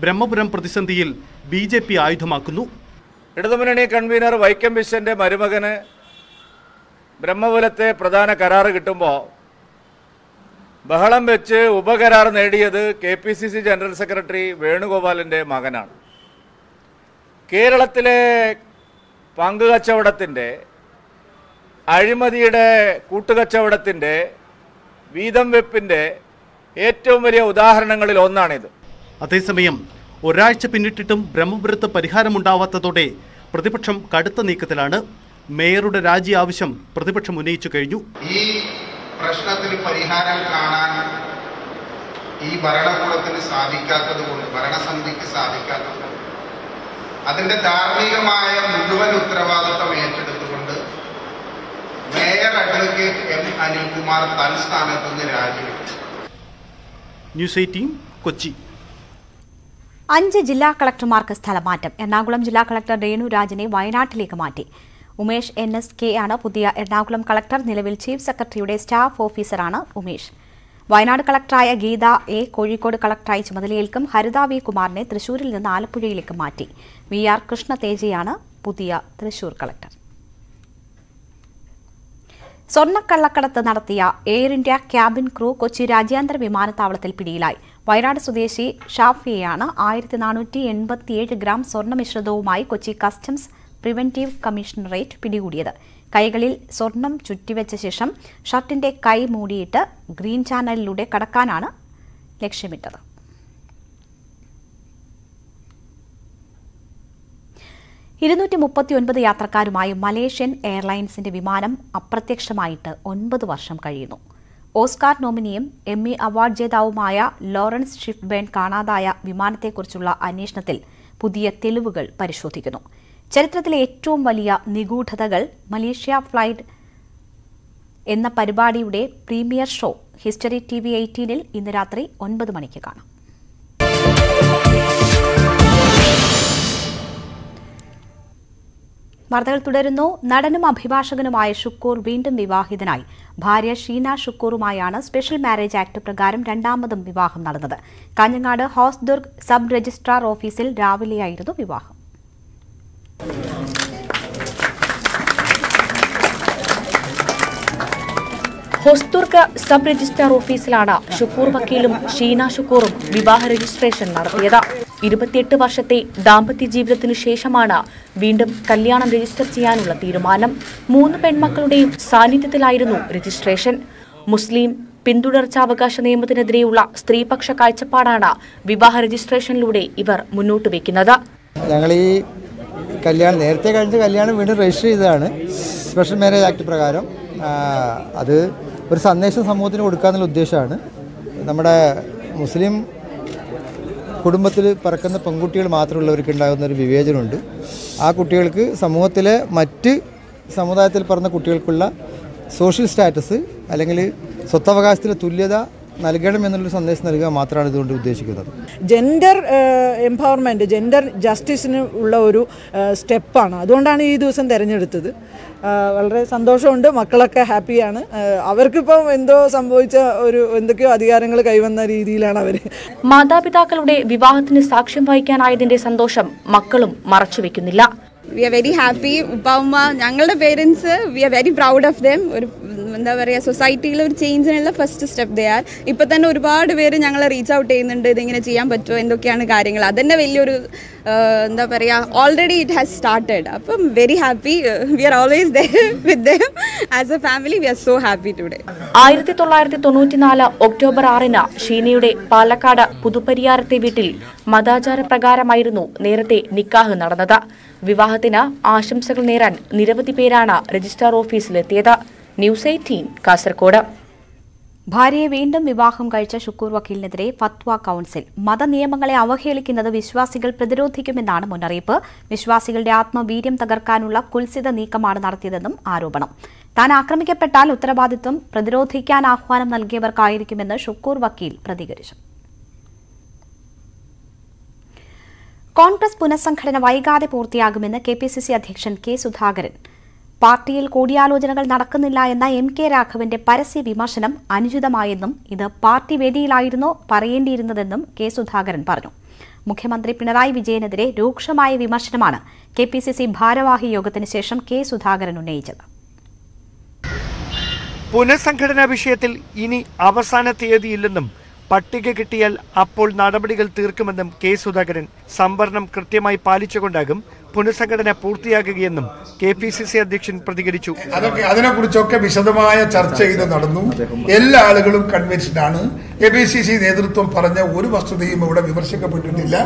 ബ്രഹ്മപുരം പ്രതിസന്ധിയിൽ BJP ആയുധമാക്കുന്നു. ഇടതുമുന്നണി കൺവീനർ വൈക്കം വിശന്റെ മരുമകന് ബ്രഹ്മപുരത്തെ പ്രധാന കരാറ് കിട്ടുമ്പോൾ ബഹളം വെച്ച് ഉപകരാർ നേടിയത് KPCC ജനറൽ സെക്രട്ടറി വേണുഗോപാലിൻ്റെ മകനാണ്. കേരളത്തിലെ പങ്കുകച്ചവടത്തിൻ്റെ, അഴിമതിയുടെ കൂട്ടുകച്ചവടത്തിൻ്റെ, വീതം വെപ്പിൻ്റെ ഏറ്റവും വലിയ ഉദാഹരണങ്ങളിൽ ഒന്നാണിത്. അതേസമയം ഒരാഴ്ച പിന്നിട്ടിട്ടും ബ്രഹ്മപുരത്ത് പരിഹാരമുണ്ടാവാത്തതോടെ പ്രതിപക്ഷം കടുത്ത നീക്കത്തിലാണ്. മേയറുടെ രാജി ആവശ്യം പ്രതിപക്ഷം ഉന്നയിച്ചു കഴിഞ്ഞു. ഈ പ്രശ്നത്തിന് പരിഹാരം കാണാൻ ഈ ഭരണകൂടത്തിന് സാധിക്കാത്തതുകൊണ്ട്, ഭരണസമിതിക്ക് സാധിക്കാത്തതുകൊണ്ട് അതിന്റെ ധാർമ്മികമായ മുഴുവൻ ഉത്തരവാദിത്വം ഏറ്റെടുത്തുകൊണ്ട് മേയർ അഡ്വക്കേറ്റ് M അനിൽകുമാർ തൽസ്ഥാനത്ത് നിന്ന് രാജിവെച്ചു. ന്യൂസ് 18 കൊച്ചി. 5 ജില്ലാ കളക്ടർമാർക്ക് സ്ഥലമാറ്റം. എറണാകുളം ജില്ലാ കളക്ടർ രേണു രാജനെ വയനാട്ടിലേക്ക് മാറ്റി. ഉമേഷ് NSK ആണ് പുതിയ എറണാകുളം കളക്ടർ. നിലവിൽ ചീഫ് സെക്രട്ടറിയുടെ സ്റ്റാഫ് ഓഫീസറാണ് ഉമേഷ്. വയനാട് കളക്ടറായ ഗീത A കോഴിക്കോട് കളക്ടറായി ചുമതലയേൽക്കും. ഹരിത V കുമാറിനെ തൃശൂരിൽ നിന്ന് ആലപ്പുഴയിലേക്ക് മാറ്റി. VR കൃഷ്ണതേജയാണ് പുതിയ തൃശൂർ കളക്ടർ. സ്വർണ്ണക്കള്ളക്കടത്ത് നടത്തിയ Air India cabin crew Kochi രാജ്യാന്തര വിമാനത്താവളത്തിൽ പിടിയിലായി. വയനാട് സ്വദേശി ഷാഫിയെയാണ് 1487 ഗ്രാം സ്വർണ്ണമിശ്രിതവുമായി കൊച്ചി കസ്റ്റംസ് പ്രിവന്റീവ് കമ്മീഷണറേറ്റ് പിടികൂടിയത്. കൈകളിൽ സ്വർണം ചുറ്റിവെച്ച ശേഷം ഷർട്ടിന്റെ കൈ മൂടിയിട്ട് ഗ്രീൻ ചാനലിലൂടെ കടക്കാനാണ് ലക്ഷ്യമിട്ടത്. യാത്രക്കാരുമായി മലേഷ്യൻ എയർലൈൻസിന്റെ വിമാനം അപ്രത്യക്ഷമായിട്ട് 9 വർഷം കഴിയുന്നു. ഓസ്കാർ നോമിനിയും എമ്മി അവാർഡ് ജേതാവുമായ ലോറൻസ് ഷിഫ്ബേൺ കാണാതായ വിമാനത്തെക്കുറിച്ചുള്ള അന്വേഷണത്തിൽ പുതിയ തെളിവുകൾ പരിശോധിക്കുന്നു. ചരിത്രത്തിലെ ഏറ്റവും വലിയ നിഗൂഢതകൾ മലേഷ്യ ഫ്ലൈറ്റ് എന്ന പരിപാടിയുടെ പ്രീമിയർ ഷോ ഹിസ്റ്ററി TV 18-ൽ ഇന്ന് രാത്രി 9 മണിക്ക് കാണാം. വാർത്തകൾ തുടരുന്നു. നടനും അഭിഭാഷകനുമായ ഷുക്കൂർ വീണ്ടും വിവാഹിതനായി. ഭാര്യ ഷീന ഷുക്കൂറുമായാണ് സ്പെഷ്യൽ മാരേജ് ആക്ട് പ്രകാരം രണ്ടാമതും വിവാഹം നടന്നത്. കാഞ്ഞങ്ങാട് ഹോസ്ദുർഗ് സബ് രജിസ്ട്രാർ ഓഫീസിൽ രാവിലെയായിരുന്നു വിവാഹം. ഹോസ്ദുർഗ് സബ് രജിസ്ട്രാർ ഓഫീസിലാണ് ഷുക്കൂർ വക്കീലും ഷീന ഷുക്കൂറും വിവാഹ രജിസ്ട്രേഷൻ നടത്തിയത്. 28 വർഷത്തെ ദാമ്പത്യ ജീവിതത്തിനു ശേഷമാണ് വീണ്ടും കല്യാണം രജിസ്റ്റർ ചെയ്യാനുള്ള തീരുമാനം. 3 പെൺമക്കളുടെയും സാന്നിധ്യത്തിലായിരുന്നു രജിസ്ട്രേഷൻ. മുസ്ലിം പിന്തുടർച്ചാവകാശ നിയമത്തിനെതിരെയുള്ള സ്ത്രീപക്ഷ കാഴ്ചപ്പാടാണ് വിവാഹ രജിസ്ട്രേഷനിലൂടെ ഇവർ മുന്നോട്ട് വയ്ക്കുന്നത്. ഞങ്ങൾ ഈ കല്യാണം നേരത്തെ കഴിഞ്ഞ കല്യാണം വീണ്ടും രജിസ്റ്റർ ചെയ്തതാണ് സ്പെഷ്യൽ മാരേജ് ആക്ട് പ്രകാരം. അത് ഒരു സന്ദേശം സമൂഹത്തിന് കൊടുക്കാന്നുള്ള ഉദ്ദേശമാണ്. നമ്മുടെ മുസ്ലിം കുടുംബത്തിൽ പറക്കുന്ന പെൺകുട്ടികൾ മാത്രമുള്ളവർക്ക് ഉണ്ടാകുന്ന ഒരു വിവേചനമുണ്ട്. ആ കുട്ടികൾക്ക് സമൂഹത്തിലെ മറ്റ് സമുദായത്തിൽ പറഞ്ഞ കുട്ടികൾക്കുള്ള സോഷ്യൽ സ്റ്റാറ്റസ് അല്ലെങ്കിൽ സ്വത്തവകാശത്തിലെ തുല്യത നൽകണം എന്നുള്ളൊരു സന്ദേശം നൽകുക മാത്രമാണ് ഇതുകൊണ്ട് ഉദ്ദേശിക്കുന്നത്. ജെൻഡർ എംപവർമെൻറ്റ്, ജെൻഡർ ജസ്റ്റിസിന് ഉള്ള ഒരു സ്റ്റെപ്പാണ്. അതുകൊണ്ടാണ് ഈ ദിവസം തിരഞ്ഞെടുത്തത്. വളരെ സന്തോഷമുണ്ട്. മക്കളൊക്കെ ഹാപ്പിയാണ്. അവർക്കിപ്പം എന്തോ സംഭവിച്ച എന്തൊക്കെയോ അധികാരങ്ങൾ കൈവന്ന രീതിയിലാണ് അവർ. മാതാപിതാക്കളുടെ വിവാഹത്തിന് സാക്ഷ്യം വഹിക്കാനായതിന്റെ സന്തോഷം മക്കളും മറച്ചുവെക്കുന്നില്ല. We are very happy. ഉപ്പ ഉമ്മ ഞങ്ങളുടെ parents, we are very proud of them. ഒരു എന്താ പറയുക, സൊസൈറ്റിയിൽ ഒരു ചേഞ്ചിനുള്ള ഫസ്റ്റ് സ്റ്റെപ്പ് ദേ ആർ. ഇപ്പം തന്നെ ഒരുപാട് പേര് ഞങ്ങളെ റീച്ച് ഔട്ട് ചെയ്യുന്നുണ്ട്, ഇതിങ്ങനെ ചെയ്യാൻ പറ്റുമോ, എന്തൊക്കെയാണ് കാര്യങ്ങൾ. അതന്നെ വലിയൊരു എന്താ പറയുക, ഓൾറെഡി ഇറ്റ് ഹാസ് സ്റ്റാർട്ടഡ്. അപ്പം very happy. We are always there with them as a family. We are so happy today. 1994 October 6-ന് ഷീനയുടെ പാലക്കാട് പുതുപ്പരിയാരത്തെ വീട്ടിൽ മതാചാരപ്രകാരമായിരുന്നു നേരത്തെ നിക്കാഹ് നടന്നത്. വിവാഹത്തിന് ആശംസകൾ നേരാൻ നിരവധി പേരാണ് രജിസ്ട്രാർ ഓഫീസിലെത്തിയത്. ന്യൂസ് 18 കാസർകോട്. ഭാര്യയെ വീണ്ടും വിവാഹം കഴിച്ച ഷുക്കൂർ വക്കീലിനെതിരെ ഫത്വ കൌൺസിൽ. മതനിയമങ്ങളെ അവഹേളിക്കുന്നത് വിശ്വാസികൾ പ്രതിരോധിക്കുമെന്നാണ് മുന്നറിയിപ്പ്. വിശ്വാസികളുടെ ആത്മവീര്യം തകർക്കാനുള്ള കുൽസിത നീക്കമാണ് നടത്തിയതെന്നും ആരോപണം. താൻ ആക്രമിക്കപ്പെട്ടാൽ ഉത്തരവാദിത്വം പ്രതിരോധിക്കാൻ ആഹ്വാനം നൽകിയവർക്കായിരിക്കുമെന്ന് ഷുക്കൂർ വക്കീൽ പ്രതികരിച്ചു. കോൺഗ്രസ് പുനഃസംഘടന വൈകാതെ പൂർത്തിയാകുമെന്ന് KPCC അധ്യക്ഷൻ K സുധാകരൻ. പാർട്ടിയിൽ കൂടിയാലോചനകൾ നടക്കുന്നില്ല എന്ന MK രാഘവന്റെ പരസ്യ വിമർശനം അനുചിതമായെന്നും ഇത് പാർട്ടി വേദിയിലായിരുന്നോ പറയേണ്ടിയിരുന്നതെന്നും K സുധാകരൻ പറഞ്ഞു. മുഖ്യമന്ത്രി പിണറായി വിജയനെതിരെ രൂക്ഷമായ വിമർശനമാണ് KPCC ഭാരവാഹി യോഗത്തിന് ശേഷം K സുധാകരൻ ഉന്നയിച്ചത്. പുനഃസംഘടനാ വിഷയത്തിൽ ഇനി അവസാന തീയതിയില്ലെന്നും പട്ടിക കിട്ടിയാൽ അപ്പോൾ നടപടികൾ തീർക്കുമെന്നും K സുധാകരൻ സംവരണം കൃത്യമായി പാലിച്ചുകൊണ്ടാകും പുനഃസംഘടന പൂർത്തിയാകുകയെന്നും KPCC അധ്യക്ഷൻ പ്രതികരിച്ചു. അതിനെക്കുറിച്ചൊക്കെ വിശദമായ ചർച്ച ചെയ്ത് നടന്നു. എല്ലാ ആളുകളും കൺവിൻസ്ഡ് ആണ്. KPCC നേതൃത്വം പറഞ്ഞ ഒരു വസ്തുതയും ഇവിടെ വിമർശിക്കപ്പെട്ടിട്ടില്ല.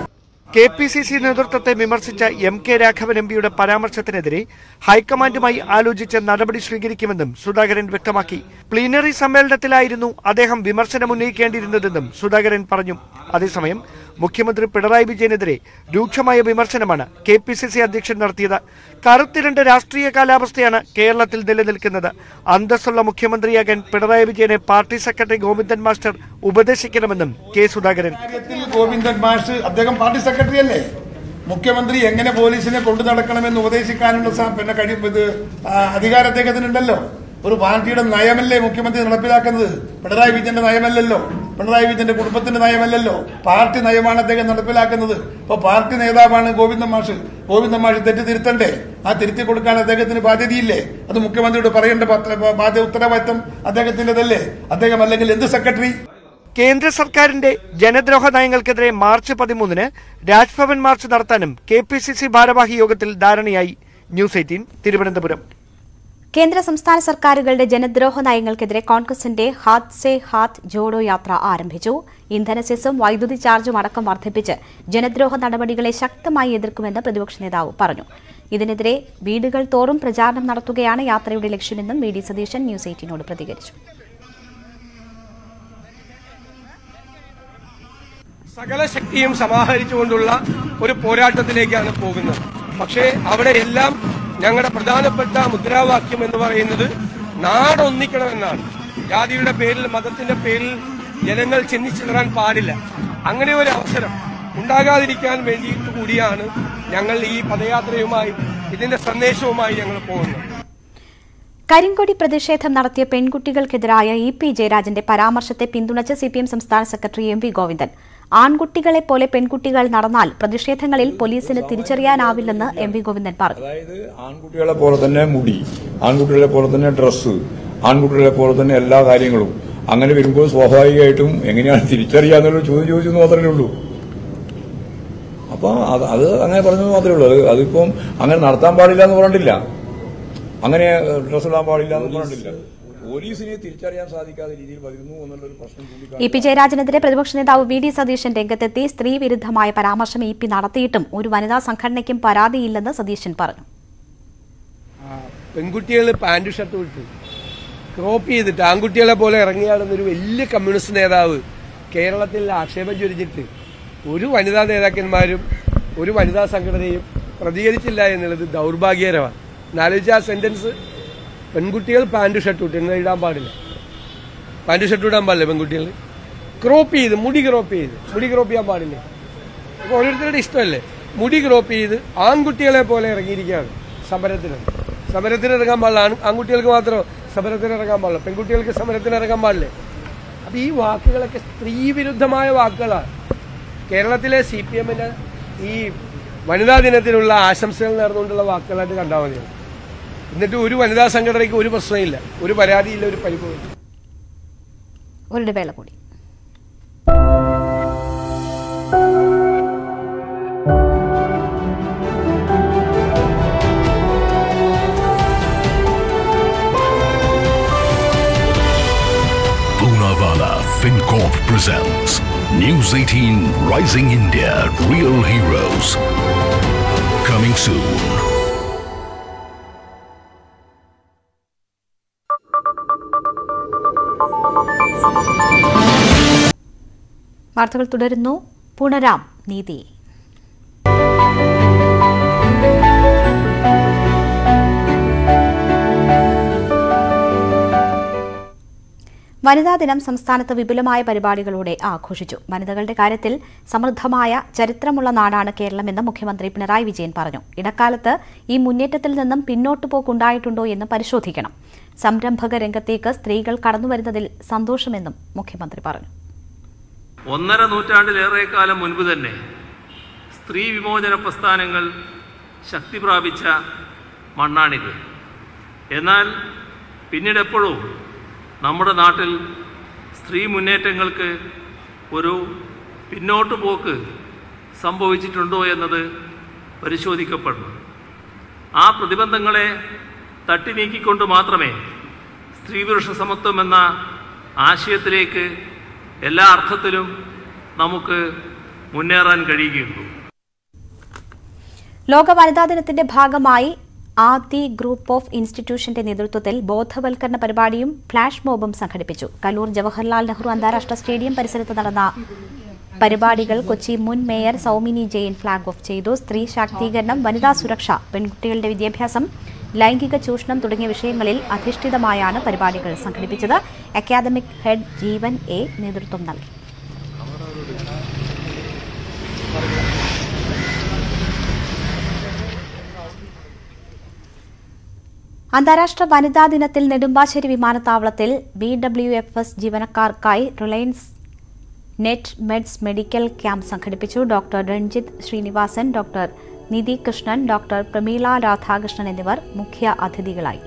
KPCC നേതൃത്വത്തെ വിമർശിച്ച MK രാഘവൻ MPയുടെ പരാമർശത്തിനെതിരെ ഹൈക്കമാൻഡുമായി ആലോചിച്ച് നടപടി സ്വീകരിക്കുമെന്നും സുധാകരൻ വ്യക്തമാക്കി. പ്ലീനറി സമ്മേളനത്തിലായിരുന്നു അദ്ദേഹം വിമർശനം ഉന്നയിക്കേണ്ടിയിരുന്നതെന്നും സുധാകരൻ പറഞ്ഞു. അതേസമയം മുഖ്യമന്ത്രി പിണറായി വിജയനെതിരെ രൂക്ഷമായ വിമർശനമാണ് KPCC അധ്യക്ഷൻ നടത്തിയത്. കറുത്തിരണ്ട രാഷ്ട്രീയ കാലാവസ്ഥയാണ് കേരളത്തിൽ നിലനിൽക്കുന്നത്. അന്തസ്സുള്ള മുഖ്യമന്ത്രിയാകാൻ പിണറായി വിജയനെ പാർട്ടി സെക്രട്ടറി ഗോവിന്ദൻ മാസ്റ്റർ ഉപദേശിക്കണമെന്നും K സുധാകരൻ. ഗോവിന്ദൻ മാസ്റ്റർ അദ്ദേഹം പാർട്ടി സെക്രട്ടറി അല്ലേ? മുഖ്യമന്ത്രി എങ്ങനെ പോലീസിനെ കൊണ്ടു നടക്കണമെന്ന് ഉപദേശിക്കാനുള്ള അധികാരം അദ്ദേഹത്തിനുണ്ടല്ലോ. ഒരു പാർട്ടിയുടെ നയമല്ലേ മുഖ്യമന്ത്രി നടപ്പിലാക്കുന്നത്? പിണറായി വിജയന്റെ നയമല്ലല്ലോ, പിണറായി വിജയന്റെ കുടുംബത്തിന്റെ നയമല്ലല്ലോ, പാർട്ടി നയമാണ് അദ്ദേഹം നടപ്പിലാക്കുന്നത്. ഇപ്പൊ പാർട്ടി നേതാവാണ് ഗോവിന്ദൻ മാഷ്. ഗോവിന്ദൻ മാഷ് തെറ്റ് തിരുത്തണ്ടേ? ആ തിരുത്തി കൊടുക്കാൻ അദ്ദേഹത്തിന് ബാധ്യതയില്ലേ? അത് മുഖ്യമന്ത്രിയോട് പറയേണ്ട ഉത്തരവാദിത്തം അദ്ദേഹത്തിൻ്റെതല്ലേ? അദ്ദേഹം അല്ലെങ്കിൽ എന്ത് സെക്രട്ടറി? കേന്ദ്ര സർക്കാരിന്റെ ജനദ്രോഹ നയങ്ങൾക്കെതിരെ മാർച്ച് 13 രാജ്ഭവൻ മാർച്ച് നടത്താനും KPCC ഭാരവാഹി യോഗത്തിൽ ധാരണയായി. ന്യൂസ് 18 തിരുവനന്തപുരം. കേന്ദ്ര സംസ്ഥാന സർക്കാരുകളുടെ ജനദ്രോഹ നയങ്ങൾക്കെതിരെ കോൺഗ്രസിന്റെ ഹാത്ത് സേ ഹാത്ത് ജോഡോ യാത്ര ആരംഭിച്ചു. ഇന്ധന സെസ്സും വൈദ്യുതി ചാർജും അടക്കം വർദ്ധിപ്പിച്ച് ജനദ്രോഹ നടപടികളെ ശക്തമായി എതിർക്കുമെന്ന് പ്രതിപക്ഷ നേതാവ് പറഞ്ഞു. ഇതിനെതിരെ വീടുകൾ തോറും പ്രചാരണം നടത്തുകയാണ് യാത്രയുടെ ലക്ഷ്യമെന്നും VD സതീശൻ ന്യൂസ് 18നോട് പ്രതികരിച്ചു. സകല ശക്തിയും സമാഹരിച്ചുകൊണ്ടുള്ള ഒരു പോരാട്ടത്തിലേക്കാണ് പോകുന്നത്. പക്ഷേ അവിടെ എല്ലാം ഞങ്ങളുടെ പ്രധാനപ്പെട്ട മുദ്രാവാക്യം എന്ന് പറയുന്നത് നാടൊന്നിക്കണമെന്നാണ്. ജാതിയുടെ പേരിൽ, മതത്തിന്റെ പേരിൽ ജനങ്ങൾ ചിന്നിച്ചിടറാൻ പാടില്ല. അങ്ങനെ ഒരു അവസരം ഉണ്ടാകാതിരിക്കാൻ വേണ്ടിയിട്ട് കൂടിയാണ് ഞങ്ങൾ ഈ പദയാത്രയുമായി, ഇതിന്റെ സന്ദേശവുമായി ഞങ്ങൾ പോകുന്നത്. കരിങ്കൊടി പ്രതിഷേധം നടത്തിയ പെൺകുട്ടികൾക്കെതിരായ EP ജയരാജന്റെ പരാമർശത്തെ പിന്തുണച്ച് CPM സംസ്ഥാന സെക്രട്ടറി MV ഗോവിന്ദൻ. ആൺകുട്ടികളെ പോലെ പെൺകുട്ടികൾ നടന്നാൽ പ്രതിഷേധങ്ങളിൽ പോലീസിന് തിരിച്ചറിയാനാവില്ലെന്ന് MV ഗോവിന്ദൻ പറഞ്ഞു. അതായത് ആൺകുട്ടികളെ പോലെ തന്നെ മുടി, ആൺകുട്ടികളെ പോലെ തന്നെ ഡ്രസ്സ്, ആൺകുട്ടികളെ പോലെ തന്നെ എല്ലാ കാര്യങ്ങളും അങ്ങനെ വരുമ്പോൾ സ്വാഭാവികമായിട്ടും എങ്ങനെയാണ് തിരിച്ചറിയാന്നുള്ള ചോദ്യം ചോദിച്ചെന്ന് മാത്രമേ ഉള്ളൂ. അപ്പൊ അത് അങ്ങനെ പറഞ്ഞത് മാത്രമേ ഉള്ളൂ. അതിപ്പം അങ്ങനെ നടത്താൻ പാടില്ല എന്ന് പറഞ്ഞിട്ടില്ല, അങ്ങനെ ഡ്രസ് ഇടാൻ പാടില്ല എന്ന് പറഞ്ഞിട്ടില്ല. പോലീസിനെ തിരിച്ചറിയാൻ സാധിക്കാത്ത രീതിയിൽ വരുന്നു എന്നുള്ളൊരു പ്രശ്നം കൂടി. EP ജയരാജനെതിരെ പ്രതിപക്ഷ നേതാവ് VD സതീശൻ രംഗത്തെത്തി. സ്ത്രീ വിരുദ്ധമായ പരാമർശം EP നടത്തിയിട്ടും ഒരു വനിതാ സംഘടനയ്ക്കും പരാതിയില്ലെന്ന് സതീശൻ പറഞ്ഞു. പെൺകുട്ടികൾ പാന്റ് ഷർട്ട് വിട്ട് ക്രോപ്പ് ചെയ്തിട്ട് ആൺകുട്ടികളെ പോലെ ഇറങ്ങിയാടുന്നൊരു വലിയ കമ്മ്യൂണിസ്റ്റ് നേതാവ് കേരളത്തിൽ ആക്ഷേപം ചൊരിഞ്ഞിട്ട് ഒരു വനിതാ നേതാക്കന്മാരും ഒരു വനിതാ സംഘടനയും പ്രതികരിച്ചില്ല എന്നുള്ളത് ദൗർഭാഗ്യകരമാണ്. എന്നാലോചിച്ച ആ സെന്റൻസ്, പെൺകുട്ടികൾ പാന്റ് ഷർട്ട് ഇട്ട് ഇന്ന് ഇടാൻ പാടില്ല, പാന്റ് ഷർട്ട് ഇടാൻ പാടില്ല. പെൺകുട്ടികൾ ക്രോപ്പ് ചെയ്ത് മുടി ക്രോപ്പ് ചെയ്യാൻ പാടില്ല. അപ്പോൾ ഓരോരുത്തരുടെ ഇഷ്ടമല്ലേ. മുടി ക്രോപ്പ് ചെയ്ത് ആൺകുട്ടികളെ പോലെ ഇറങ്ങിയിരിക്കുകയാണ് സമരത്തിന് ഇറങ്ങാൻ പാടില്ല. ആൺകുട്ടികൾക്ക് മാത്രം സമരത്തിന് ഇറങ്ങാൻ പാടില്ല, പെൺകുട്ടികൾക്ക് സമരത്തിന് ഇറങ്ങാൻ പാടില്ലേ? അപ്പൊ ഈ വാക്കുകളൊക്കെ സ്ത്രീ വിരുദ്ധമായ വാക്കുകളാണ്. കേരളത്തിലെ CPMന് ഈ വനിതാ ദിനത്തിനുള്ള ആശംസകൾ നേർന്നുകൊണ്ടുള്ള വാക്കുകളായിട്ട് കണ്ടാൽ മതിയാണ്. എന്നിട്ട് ഒരു വനിതാ സംഘടനയ്ക്ക് ഒരു പ്രശ്നമില്ല, ഒരു പരാതിയില്ല, ഒരു പരിഭവമില്ല. ഒരു വേള കൂടി. FinCorp presents News 18 Rising India Real Heroes. Coming soon. വാർത്തകൾ തുടരുന്നു. പുണരാം നീതി. വനിതാ ദിനം സംസ്ഥാനത്ത് വിപുലമായ പരിപാടികളോടെ ആഘോഷിച്ചു. വനിതകളുടെ കാര്യത്തിൽ സമൃദ്ധമായ ചരിത്രമുള്ള നാടാണ് കേരളമെന്ന് മുഖ്യമന്ത്രി പിണറായി വിജയൻ പറഞ്ഞു. ഇടക്കാലത്ത് ഈ മുന്നേറ്റത്തിൽ നിന്നും പിന്നോട്ടു പോക്കുണ്ടായിട്ടുണ്ടോ എന്ന് പരിശോധിക്കണം. സംരംഭക രംഗത്തേക്ക് സ്ത്രീകൾ കടന്നുവരുന്നതിൽ സന്തോഷമെന്നും മുഖ്യമന്ത്രി പറഞ്ഞു. 1.5 നൂറ്റാണ്ടിലേറെ കാലം മുൻപ് തന്നെ സ്ത്രീ വിമോചന പ്രസ്ഥാനങ്ങൾ ശക്തി പ്രാപിച്ച മണ്ണാണിത്. എന്നാൽ പിന്നീടെപ്പോഴും നമ്മുടെ നാട്ടിൽ സ്ത്രീ മുന്നേറ്റങ്ങൾക്ക് ഒരു പിന്നോട്ടു പോക്ക് സംഭവിച്ചിട്ടുണ്ടോ എന്നത് പരിശോധിക്കപ്പെടുന്നു. ആ പ്രതിബന്ധങ്ങളെ തട്ടി നീക്കിക്കൊണ്ട് മാത്രമേ സ്ത്രീ പുരുഷ സമത്വം എന്ന ആശയത്തിലേക്ക് എല്ലാ അർത്ഥത്തിലും നമുക്ക് മുന്നേറാൻ കഴിയുകയുള്ളൂ. ലോക വനിതാ ദിനത്തിന്റെ ഭാഗമായി ആദി ഗ്രൂപ്പ് ഓഫ് ഇൻസ്റ്റിറ്റ്യൂഷന്റെ നേതൃത്വത്തിൽ ബോധവൽക്കരണ പരിപാടിയും ഫ്ലാഷ് മോബും സംഘടിപ്പിച്ചു. കലൂർ ജവഹർലാൽ നെഹ്റു അന്താരാഷ്ട്ര സ്റ്റേഡിയം പരിസരത്ത് നടന്ന പരിപാടികൾ കൊച്ചി മുൻ mayor Soumini Jain flag off ചെയ്തു. സ്ത്രീ ശാക്തീകരണം, വനിതാ സുരക്ഷ, പെൺകുട്ടികളുടെ വിദ്യാഭ്യാസം, ലൈംഗിക ചൂഷണം തുടങ്ങിയ വിഷയങ്ങളിൽ അധിഷ്ഠിതമായാണ് പരിപാടികൾ സംഘടിപ്പിച്ചത്. അക്കാദമിക് ഹെഡ് ജീവൻ A നേതൃത്വം നൽകി. അന്താരാഷ്ട്ര വനിതാ ദിനത്തിൽ നെടുമ്പാശ്ശേരി വിമാനത്താവളത്തിൽ BWFS ജീവനക്കാർക്കായി Reliance net meds medical camp സംഘടിപ്പിച്ചു. ഡോക്ടർ രഞ്ജിത്ത് ശ്രീനിവാസൻ, ഡോക്ടർ നിധി കൃഷ്ണൻ, ഡോക്ടർ പ്രമീള രാധാകൃഷ്ണൻ എന്നിവർ മുഖ്യ അതിഥികളായി.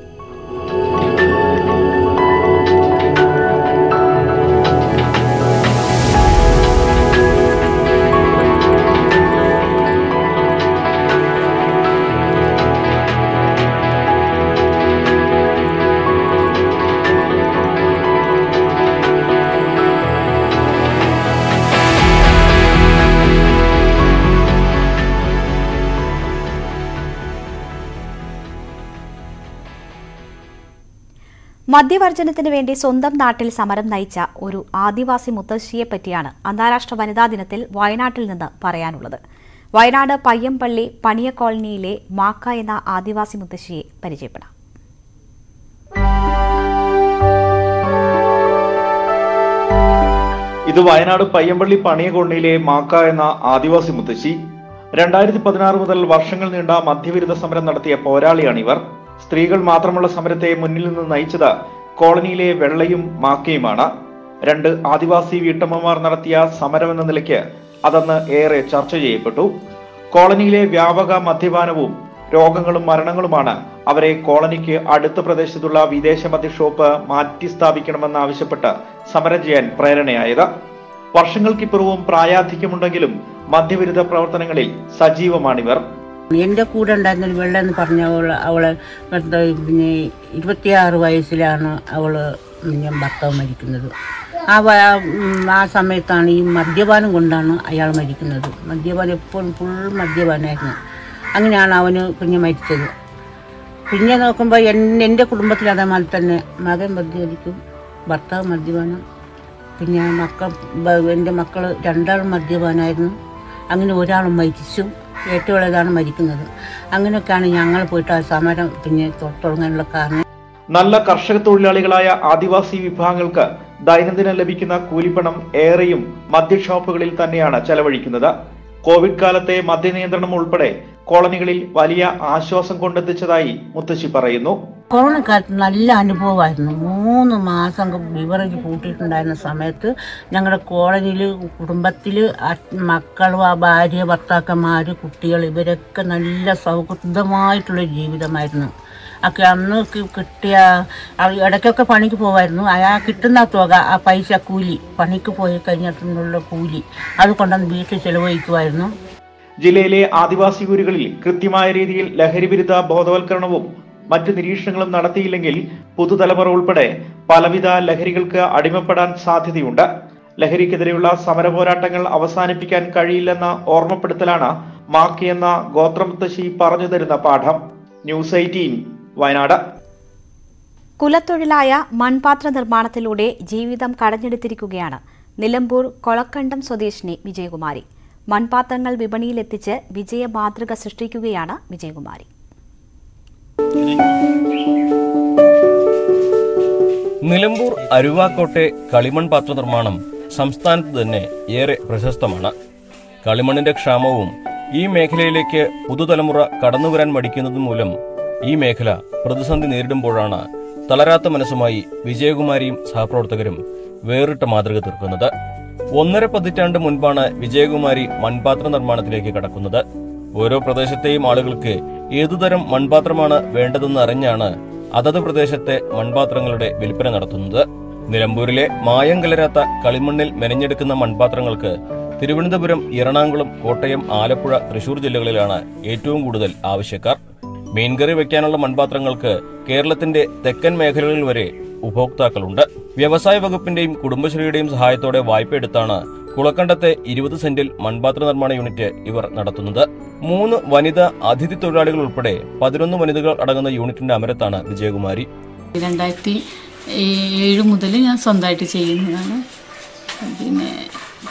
മദ്യവർജനത്തിന് വേണ്ടി സ്വന്തം നാട്ടിൽ സമരം നയിച്ച ഒരു ആദിവാസി മുത്തശ്ശിയെപ്പറ്റിയാണ് അന്താരാഷ്ട്ര വനിതാ ദിനത്തിൽ വയനാട്ടിൽ നിന്ന് പറയാനുള്ളത്. വയനാട് പയ്യമ്പള്ളി പണിയ കോളനിയിലെ മാക്ക എന്ന ആദിവാസി മുത്തശ്ശിയെ പരിചയപ്പെടാം. ഇത് വയനാട് പയ്യമ്പള്ളി പണിയ കോളനിയിലെ മാക്ക എന്ന ആദിവാസി മുത്തശ്ശി. 2016 മുതൽ വർഷങ്ങൾ നീണ്ട മദ്യവിരുദ്ധ സമരം നടത്തിയ പോരാളിയാണിവർ. സ്ത്രീകൾ മാത്രമുള്ള സമരത്തെ മുന്നിൽ നിന്ന് നയിച്ചത് കോളനിയിലെ വെള്ളയും മാക്കയുമാണ്. 2 ആദിവാസി വീട്ടമ്മമാർ നടത്തിയ സമരമെന്ന നിലയ്ക്ക് അതന്ന് ഏറെ ചർച്ച ചെയ്യപ്പെട്ടു. കോളനിയിലെ വ്യാപക മദ്യപാനവും രോഗങ്ങളും മരണങ്ങളുമാണ് അവരെ കോളനിക്ക് അടുത്ത പ്രദേശത്തുള്ള വിദേശ മദ്യ ഷോപ്പ് മാറ്റി സ്ഥാപിക്കണമെന്നാവശ്യപ്പെട്ട് സമരം ചെയ്യാൻ പ്രേരണയായത്. വർഷങ്ങൾക്കിപ്പുറവും പ്രായാധിക്യമുണ്ടെങ്കിലും മദ്യവിരുദ്ധ പ്രവർത്തനങ്ങളിൽ സജീവമാണിവർ. എൻ്റെ കൂടെ ഉണ്ടായിരുന്നൊരു വെള്ള എന്ന് പറഞ്ഞ അവളെ പിന്നെ 26 വയസ്സിലാണ് അവള് ഭർത്താവ് മരിക്കുന്നത്. ആ സമയത്താണ് ഈ മദ്യപാനം കൊണ്ടാണ് അയാൾ മരിക്കുന്നത്. മദ്യപാനം എപ്പോഴും ഫുൾ മദ്യപാനമായിരുന്നു. അങ്ങനെയാണ് അവന് കുഞ്ഞ് മരിച്ചത്. പിന്നെ നോക്കുമ്പോൾ എൻ്റെ കുടുംബത്തിൽ അതേമാതിരി തന്നെ മകൻ മദ്യപിക്കും, ഭർത്താവ് മദ്യപാനം, പിന്നെ എൻ്റെ മക്കൾ 2 മദ്യപാനമായിരുന്നു. അങ്ങനെ ഒരാളും മരിച്ചു, ഏറ്റവും ഇളയതാണ് മരിക്കുന്നത്. അങ്ങനെയൊക്കെയാണ് ഞങ്ങൾ പോയിട്ട് ആ സമരം പിന്നെ തുടങ്ങാനുള്ള കാരണം. നല്ല കർഷക തൊഴിലാളികളായ ആദിവാസി വിഭാഗങ്ങൾക്ക് ദൈനംദിനം ലഭിക്കുന്ന കൂലിപ്പണം ഏറെയും മദ്യഷോപ്പുകളിൽ തന്നെയാണ് ചെലവഴിക്കുന്നത്. കോവിഡ് കാലത്തെ മദ്യനിയന്ത്രണം ഉൾപ്പെടെ കോളനികളിൽ വലിയ ആശ്വാസം കൊണ്ടെത്തിച്ചതായി മുത്തശ്ശി പറയുന്നു. കൊറോണ കാലത്ത് നല്ല അനുഭവമായിരുന്നു. 3 മാസം ബിവറേജ് കൂട്ടിയിട്ടുണ്ടായിരുന്ന സമയത്ത് ഞങ്ങളുടെ കോളനിയിൽ കുടുംബത്തിൽ മക്കളും ഭാര്യ ഭർത്താക്കന്മാർ കുട്ടികൾ ഇവരൊക്കെ നല്ല സൗഹൃദമായിട്ടുള്ള ജീവിതമായിരുന്നു. ഒക്കെ അന്ന് കിട്ടിയ ഇടയ്ക്കൊക്കെ പണിക്ക് പോകായിരുന്നു. കിട്ടുന്ന തുക ആ പൈസ കൂലി പണിക്ക് പോയി കഴിഞ്ഞിട്ടുള്ള കൂലി അത് കൊണ്ടുവന്ന് വീട്ടിൽ ചെലവഴിക്കുമായിരുന്നു. ജില്ലയിലെ ആദിവാസി ഊരുകളിൽ കൃത്യമായ രീതിയിൽ ലഹരിവിരുദ്ധ ബോധവൽക്കരണവും മറ്റു നിരീക്ഷണങ്ങളും നടത്തിയില്ലെങ്കിൽ പുതുതലമുറ ഉൾപ്പെടെ പലവിധ ലഹരികൾക്ക് അടിമപ്പെടാൻ സാധ്യതയുണ്ട്. ലഹരിക്കെതിരെയുള്ള സമരപോരാട്ടങ്ങൾ അവസാനിപ്പിക്കാൻ കഴിയില്ലെന്ന ഓർമ്മപ്പെടുത്തലാണ് മാക്കി എന്ന ഗോത്രമുത്തശ്ശി പറഞ്ഞു തരുന്ന പാഠം. ന്യൂസ് 18 വയനാട്. കുലത്തൊഴിലായ മൺപാത്ര നിർമ്മാണത്തിലൂടെ ജീവിതം കടഞ്ഞെടുത്തിരിക്കുകയാണ് നിലമ്പൂർ കൊളക്കണ്ടം സ്വദേശിനി വിജയകുമാരി. മൺപാത്രങ്ങൾ വിപണിയിലെത്തിച്ച് വിജയ മാതൃക സൃഷ്ടിക്കുകയാണ് വിജയകുമാരി. നിലമ്പൂർ അരുവാക്കോട്ടെ കളിമൺ പാത്ര നിർമ്മാണം സംസ്ഥാനത്ത് തന്നെ ഏറെ പ്രശസ്തമാണ്. കളിമണ്ണിന്റെ ക്ഷാമവും ഈ മേഖലയിലേക്ക് പുതുതലമുറ കടന്നുവരാൻ മടിക്കുന്നത് മൂലം ഈ മേഖല പ്രതിസന്ധി നേരിടുമ്പോഴാണ് തളരാത്ത മനസ്സുമായി വിജയകുമാരിയും സഹപ്രവർത്തകരും വേറിട്ട മാതൃക തീർക്കുന്നത്. 1.5 പതിറ്റാണ്ട് മുൻപാണ് വിജയകുമാരി മൺപാത്ര നിർമ്മാണത്തിലേക്ക് കടക്കുന്നത്. ഓരോ പ്രദേശത്തെയും ആളുകൾക്ക് ഏതുതരം മൺപാത്രമാണ് വേണ്ടതെന്ന് അറിഞ്ഞാണ് അതത് പ്രദേശത്തെ മൺപാത്രങ്ങളുടെ വിൽപ്പന നടത്തുന്നത്. നിലമ്പൂരിലെ മായം കലരാത്ത കളിമണ്ണിൽ മെനഞ്ഞെടുക്കുന്ന മൺപാത്രങ്ങൾക്ക് തിരുവനന്തപുരം, എറണാകുളം, കോട്ടയം, ആലപ്പുഴ, തൃശൂർ ജില്ലകളിലാണ് ഏറ്റവും കൂടുതൽ ആവശ്യക്കാർ. മീൻകറി വയ്ക്കാനുള്ള മൺപാത്രങ്ങൾക്ക് കേരളത്തിന്റെ തെക്കൻ മേഖലകളിൽ വരെ ഉപഭോക്താക്കളുണ്ട്. വ്യവസായ വകുപ്പിന്റെയും കുടുംബശ്രീയുടെയും സഹായത്തോടെ വായ്പയെടുത്താണ് കുളക്കണ്ടത്തെ 20 സെന്റിൽ മൺപാത്ര നിർമ്മാണ യൂണിറ്റ് ഇവർ നടത്തുന്നത്. 3 വനിതാ അതിഥി തൊഴിലാളികൾ ഉൾപ്പെടെ 11 വനിതകൾ അടങ്ങുന്ന യൂണിറ്റിന്റെ അമരത്താണ് വിജയകുമാരി. 2007 മുതൽ ഞാൻ സ്വന്തമായിട്ട് ചെയ്യുന്നതാണ്. പിന്നെ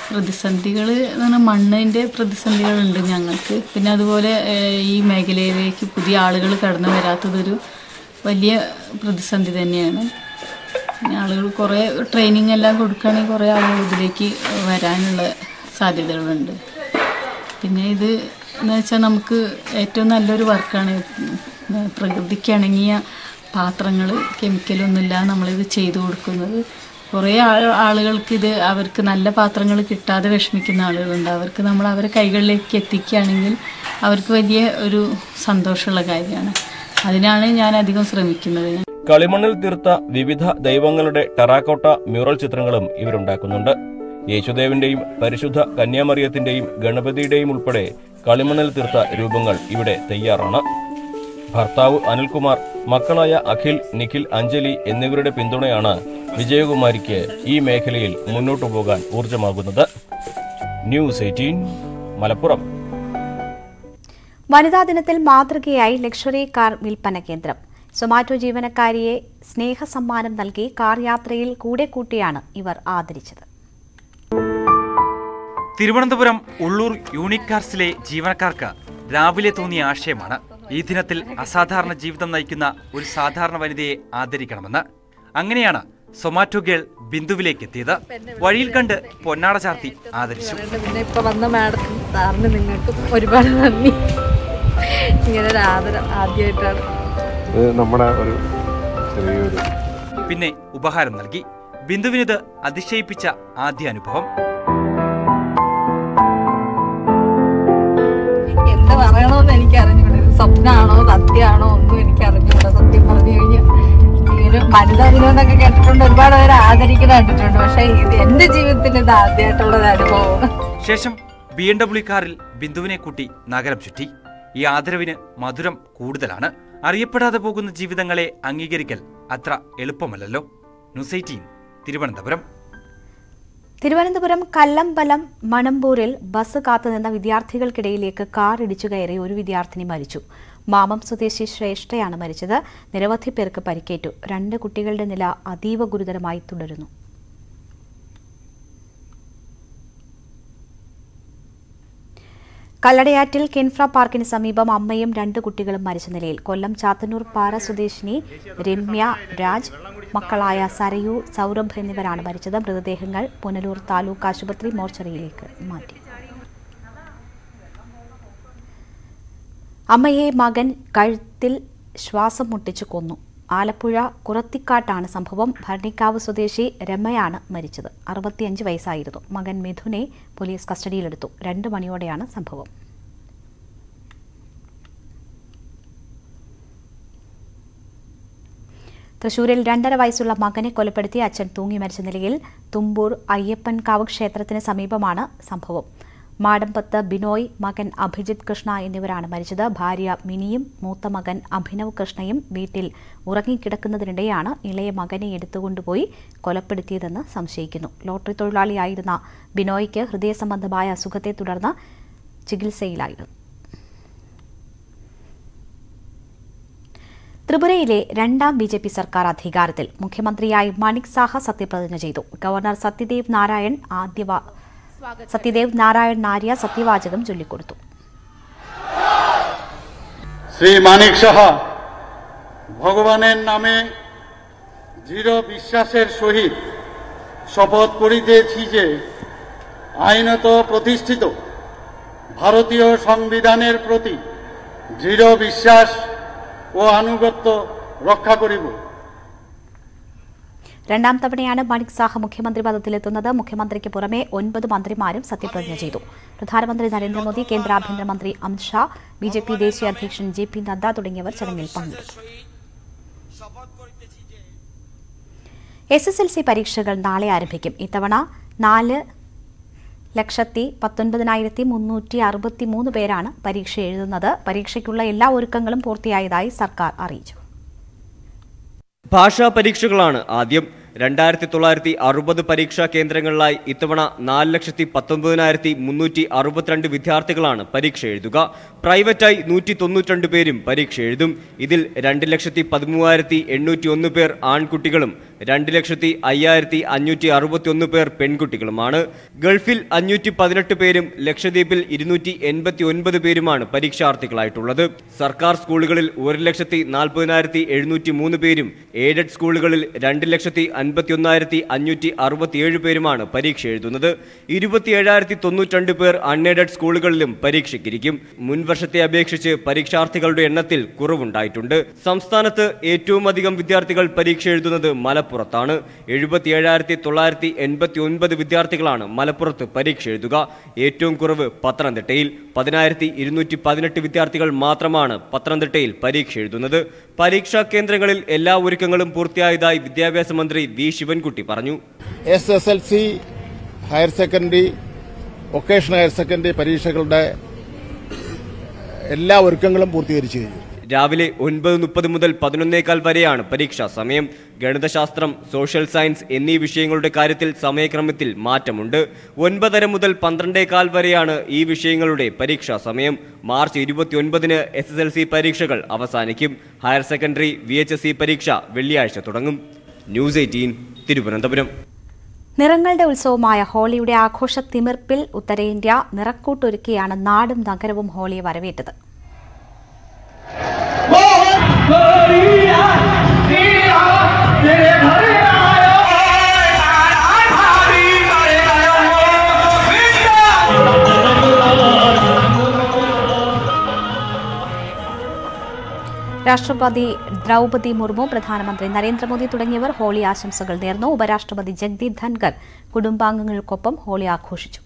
പ്രതിസന്ധികൾ എന്ന് പറഞ്ഞാൽ മണ്ണിൻ്റെ പ്രതിസന്ധികളുണ്ട് ഞങ്ങൾക്ക്. പിന്നെ അതുപോലെ ഈ മേഖലയിലേക്ക് പുതിയ ആളുകൾ കടന്നു വരാത്തതൊരു വലിയ പ്രതിസന്ധി തന്നെയാണ്. ആളുകൾ കുറേ ട്രെയിനിങ് എല്ലാം കൊടുക്കുകയാണെങ്കിൽ കുറേ ആളുകൾ ഇതിലേക്ക് വരാനുള്ള സാധ്യതകളുണ്ട്. പിന്നെ ഇത് എന്ന് വെച്ചാൽ നമുക്ക് ഏറ്റവും നല്ലൊരു വർക്കാണ്. പ്രകൃതിക്ക് ഇണങ്ങിയ പാത്രങ്ങൾ കെമിക്കലൊന്നുമില്ല നമ്മളിത് ചെയ്തു കൊടുക്കുന്നത്. കുറേ ആളുകൾക്ക് ഇത് അവർക്ക് നല്ല പാത്രങ്ങൾ കിട്ടാതെ വിഷമിക്കുന്ന ആളുകളുണ്ട്. അവർക്ക് നമ്മൾ അവരെ കൈകളിലേക്ക് എത്തിക്കുകയാണെങ്കിൽ അവർക്ക് വലിയ ഒരു സന്തോഷമുള്ള കാര്യമാണ്. അതിനാണ് ഞാൻ അധികം ശ്രമിക്കുന്നത്. കളിമണ്ണിൽ തീർത്ത വിവിധ ദൈവങ്ങളുടെ ടെറാക്കോട്ട മ്യൂറൽ ചിത്രങ്ങളും ഇവരുണ്ടാക്കുന്നുണ്ട്. യേശുദേവന്റെയും പരിശുദ്ധ കന്യാമറിയത്തിന്റെയും ഗണപതിയുടെയും ഉൾപ്പെടെ കളിമണ്ണിൽ തീർത്ത രൂപങ്ങൾ ഇവിടെ തയ്യാറാണ്. ഭർത്താവ് അനിൽകുമാർ, മക്കളായ അഖിൽ, നിഖിൽ, അഞ്ജലി എന്നിവരുടെ പിന്തുണയാണ് വിജയകുമാരിക്ക് ഈ മേഖലയിൽ മുന്നോട്ടു പോകാൻ ഊർജമാകുന്നത്. ന്യൂസ് 18 മലപ്പുറം. വനിതാ ദിനത്തിൽ മാതൃകയായി ലക്ഷറി കാർ വിൽപ്പന കേന്ദ്രം. സൊമാറ്റോ ജീവനക്കാരിയെ സ്നേഹസമ്മാനം നൽകി കാർ യാത്രയിൽ കൂടെ കൂട്ടിയാണ് ഇവർ ആദരിച്ചത്. തിരുവനന്തപുരം ഉള്ളൂർ യൂണിക് കാർസിലെ ജീവനക്കാർക്ക് രാവിലെ തോന്നിയ ആശയമാണ് ഈ ദിനത്തിൽ അസാധാരണ ജീവിതം നയിക്കുന്ന ഒരു സാധാരണ വനിതയെ ആദരിക്കണമെന്ന്. അങ്ങനെയാണ് സൊമാറ്റോ ഗേൾ ബിന്ദുവിലേക്ക് എത്തിയത്. വഴിയിൽ കണ്ട് പൊന്നാട ചാർത്തി ആദരിച്ചു. ഇപ്പൊ വന്ന മാഡത്തിന് സാറിന് നിങ്ങൾക്ക് ഒരുപാട് നന്ദി. ഇങ്ങനെ ഒരു ആദരം ആദ്യമായിട്ടാണ്. നമ്മുടെ ഒരു ചെറിയൊരു പിന്നെ ഉപഹാരം നൽകി. ബിന്ദുവിനിത് അതിശയിപ്പിച്ച ആദ്യ അനുഭവം. എന്ത് പറയണമെന്ന് എനിക്ക് അറിഞ്ഞൂടാ. സ്വപ്നമാണോ സത്യമാണോ ഒന്നും എനിക്ക് അറിഞ്ഞൂടാ. സത്യം പറഞ്ഞു കഴിഞ്ഞാൽ ഈ ഒരു വനിതാ ദിനം എന്നൊക്കെ കേട്ടിട്ടുണ്ട്, ഒരുപാട് പേര് ആദരിക്കുന്ന കണ്ടിട്ടുണ്ട്. പക്ഷെ ഇത് എന്റെ ജീവിതത്തിൽ ഇത് ആദ്യമായിട്ടുള്ള ഒരു അനുഭവമാണ്. ശേഷം BMW കാറിൽ ബിന്ദുവിനെ കൂട്ടി നഗരം ചുറ്റി. ഈ ആദരവിന് മധുരം കൂടുതലാണ്. അറിയപ്പെടാതെ പോകുന്ന ജീവിതങ്ങളെ അംഗീകരിക്കൽ അത്ര എളുപ്പമല്ലല്ലോ. ന്യൂസ് 18 തിരുവനന്തപുരം. തിരുവനന്തപുരം കല്ലമ്പലം മണമ്പൂരിൽ ബസ് കാത്തുനിന്ന വിദ്യാർത്ഥികൾക്കിടയിലേക്ക് കാർ ഇടിച്ചു കയറി ഒരു വിദ്യാർത്ഥിനി മരിച്ചു. മാമം സ്വദേശി ശ്രേഷ്ഠയാണ് മരിച്ചത്. നിരവധി പേർക്ക് പരിക്കേറ്റു. 2 കുട്ടികളുടെ നില അതീവ ഗുരുതരമായി തുടരുന്നു. കല്ലടയാറ്റിൽ കിൻഫ്ര പാർക്കിന് സമീപം അമ്മയും 2 കുട്ടികളും മരിച്ച നിലയിൽ. കൊല്ലം ചാത്തന്നൂർ പാറ സ്വദേശിനി രമ്യ രാജ്, മക്കളായ സരയു, സൗരഭ് എന്നിവരാണ് മരിച്ചത്. മൃതദേഹങ്ങൾ പുനലൂർ താലൂക്ക് ആശുപത്രി മോർച്ചറിയിലേക്ക് മാറ്റി. അമ്മയെ മകൻ കഴുത്തിൽ ശ്വാസം മുട്ടിച്ചു കൊന്നു. ആലപ്പുഴ കുറത്തിക്കാട്ടാണ് സംഭവം. ഭരണിക്കാവ് സ്വദേശി രമയാണ് മരിച്ചത്. 65 വയസ്സായിരുന്നു. മകൻ മിഥുനെ പോലീസ് കസ്റ്റഡിയിലെടുത്തു. 2 മണിയോടെയാണ് സംഭവം. തൃശൂരിൽ 2.5 വയസ്സുള്ള മകനെ കൊലപ്പെടുത്തി അച്ഛൻ തൂങ്ങി മരിച്ച നിലയിൽ. തുമ്പൂർ അയ്യപ്പൻകാവ് ക്ഷേത്രത്തിന് സമീപമാണ് സംഭവം. മാടമ്പത്ത് ബിനോയ്, മകൻ അഭിജിത് കൃഷ്ണ എന്നിവരാണ് മരിച്ചത്. ഭാര്യ മിനിയും മൂത്ത മകൻ അഭിനവ് കൃഷ്ണയും വീട്ടിൽ ഉറങ്ങിക്കിടക്കുന്നതിനിടെയാണ് ഇളയ മകനെ എടുത്തുകൊണ്ടുപോയി കൊലപ്പെടുത്തിയതെന്ന് സംശയിക്കുന്നു. ലോട്ടറി തൊഴിലാളിയായിരുന്ന ബിനോയ്ക്ക് ഹൃദയ സംബന്ധമായ അസുഖത്തെ തുടർന്ന് ചികിത്സയിലായിരുന്നു. ത്രിപുരയിലെ 2ാം BJP സർക്കാർ അധികാരത്തിൽ. മുഖ്യമന്ത്രിയായി മാണിക് സാഹ സത്യപ്രതിജ്ഞ ചെയ്തു. ഗവർണർ സത്യദേവ് നാരായൺ നാര്യ സത്യവാചകം ചൊല്ലിക്കൊടുത്തു. শ্রী মানিক সাহা ভগবানের নামে দৃঢ় বিশ্বাসের সহিত শপথ করিতেছি যে আইনত প্রতিষ্ঠিত ভারতীয় সংবিধানের প্রতি দৃঢ় বিশ্বাস ও আনুগত্য রক্ষা করিব. 2ാം തവണയാണ് മാണിക് സാഹ മുഖ്യമന്ത്രി പദത്തിലെത്തുന്നത്. മുഖ്യമന്ത്രിക്ക് പുറമെ 9 മന്ത്രിമാരും സത്യപ്രതിജ്ഞ ചെയ്തു. പ്രധാനമന്ത്രി നരേന്ദ്രമോദി, കേന്ദ്ര ആഭ്യന്തരമന്ത്രി അമിത്ഷാ, BJP ദേശീയ അധ്യക്ഷൻ JP നദ്ദ തുടങ്ങിയവർ ചടങ്ങിൽ പങ്കെടുത്തു. SSLC പരീക്ഷകൾ നാളെ ആരംഭിക്കും. ഇത്തവണ 4,19,363 പേരാണ് പരീക്ഷ എഴുതുന്നത്. പരീക്ഷയ്ക്കുള്ള എല്ലാ ഒരുക്കങ്ങളും പൂർത്തിയായതായി സർക്കാർ അറിയിച്ചു. ഭാഷാ പരീക്ഷകളാണ് ആദ്യം. 2960 പരീക്ഷാ കേന്ദ്രങ്ങളിലായി ഇത്തവണ 4,19,362 വിദ്യാർത്ഥികളാണ് പരീക്ഷ എഴുതുക. പ്രൈവറ്റായി 192 പേരും പരീക്ഷ എഴുതും. ഇതിൽ 2,13,801 പേർ ആൺകുട്ടികളും 2,05,561 പേർ പെൺകുട്ടികളുമാണ്. ഗൾഫിൽ 518 പേരും ലക്ഷദ്വീപിൽ 289 പേരുമാണ് പരീക്ഷാർത്ഥികളായിട്ടുള്ളത്. സർക്കാർ സ്കൂളുകളിൽ 1,40,40,703 പേരും എയ്ഡഡ് സ്കൂളുകളിൽ 2,50,000 51,567 പേരുമാണ് പരീക്ഷ എഴുതുന്നത്. 27,092 പേർ അൺഎയ്ഡഡ് സ്കൂളുകളിലും പരീക്ഷയ്ക്കിരിക്കും. മുൻവർഷത്തെ അപേക്ഷിച്ച് പരീക്ഷാർത്ഥികളുടെ എണ്ണത്തിൽ കുറവുണ്ടായിട്ടുണ്ട്. സംസ്ഥാനത്ത് ഏറ്റവും അധികം വിദ്യാർത്ഥികൾ പരീക്ഷ എഴുതുന്നത് മലപ്പുറത്താണ്. 77,989 വിദ്യാർത്ഥികളാണ് മലപ്പുറത്ത് പരീക്ഷ എഴുതുക. ഏറ്റവും കുറവ് പത്തനംതിട്ടയിൽ 10,218 വിദ്യാർത്ഥികൾ മാത്രമാണ് പത്തനംതിട്ടയിൽ പരീക്ഷ എഴുതുന്നത്. പരീക്ഷാ കേന്ദ്രങ്ങളിൽ എല്ലാ ഒരുക്കങ്ങളും പൂർത്തിയായതായി വിദ്യാഭ്യാസ മന്ത്രി വി ശിവൻകുട്ടി പറഞ്ഞു. SSLC, higher secondary, vocational higher secondary പരീക്ഷകളുടെ എല്ലാ ഒരുക്കങ്ങളും പൂർത്തീകരിച്ചു കഴിഞ്ഞു. രാവിലെ 9:30 മുതൽ 11:15 വരെയാണ് പരീക്ഷാ സമയം. ഗണിതശാസ്ത്രം, സോഷ്യൽ സയൻസ് എന്നീ വിഷയങ്ങളുടെ കാര്യത്തിൽ സമയക്രമത്തിൽ മാറ്റമുണ്ട്. 9:30 മുതൽ 12:15 വരെയാണ് ഈ വിഷയങ്ങളുടെ പരീക്ഷാ സമയം. മാർച്ച് 29-ന് SSLC പരീക്ഷകൾ അവസാനിക്കും. ഹയർ സെക്കൻഡറി VHSC പരീക്ഷ വെള്ളിയാഴ്ച തുടങ്ങും. ന്യൂസ് 18 തിരുവനന്തപുരം. നിറങ്ങളുടെ ഉത്സവമായ ഹോളിയുടെ ആഘോഷ തിമിർപ്പിൽ ഉത്തരേന്ത്യ നിറക്കൂട്ടൊരുക്കിയാണ് നാടും നഗരവും ഹോളിയെ വരവേറ്റത്. രാഷ്ട്രപതി ദ്രൗപദി മുർമു, പ്രധാനമന്ത്രി നരേന്ദ്രമോദി തുടങ്ങിയവർ ഹോളി ആശംസകൾ നേർന്നു. ഉപരാഷ്ട്രപതി ജഗ്ദീപ് ധൻഖർ കുടുംബാംഗങ്ങൾക്കൊപ്പം ഹോളി ആഘോഷിച്ചു.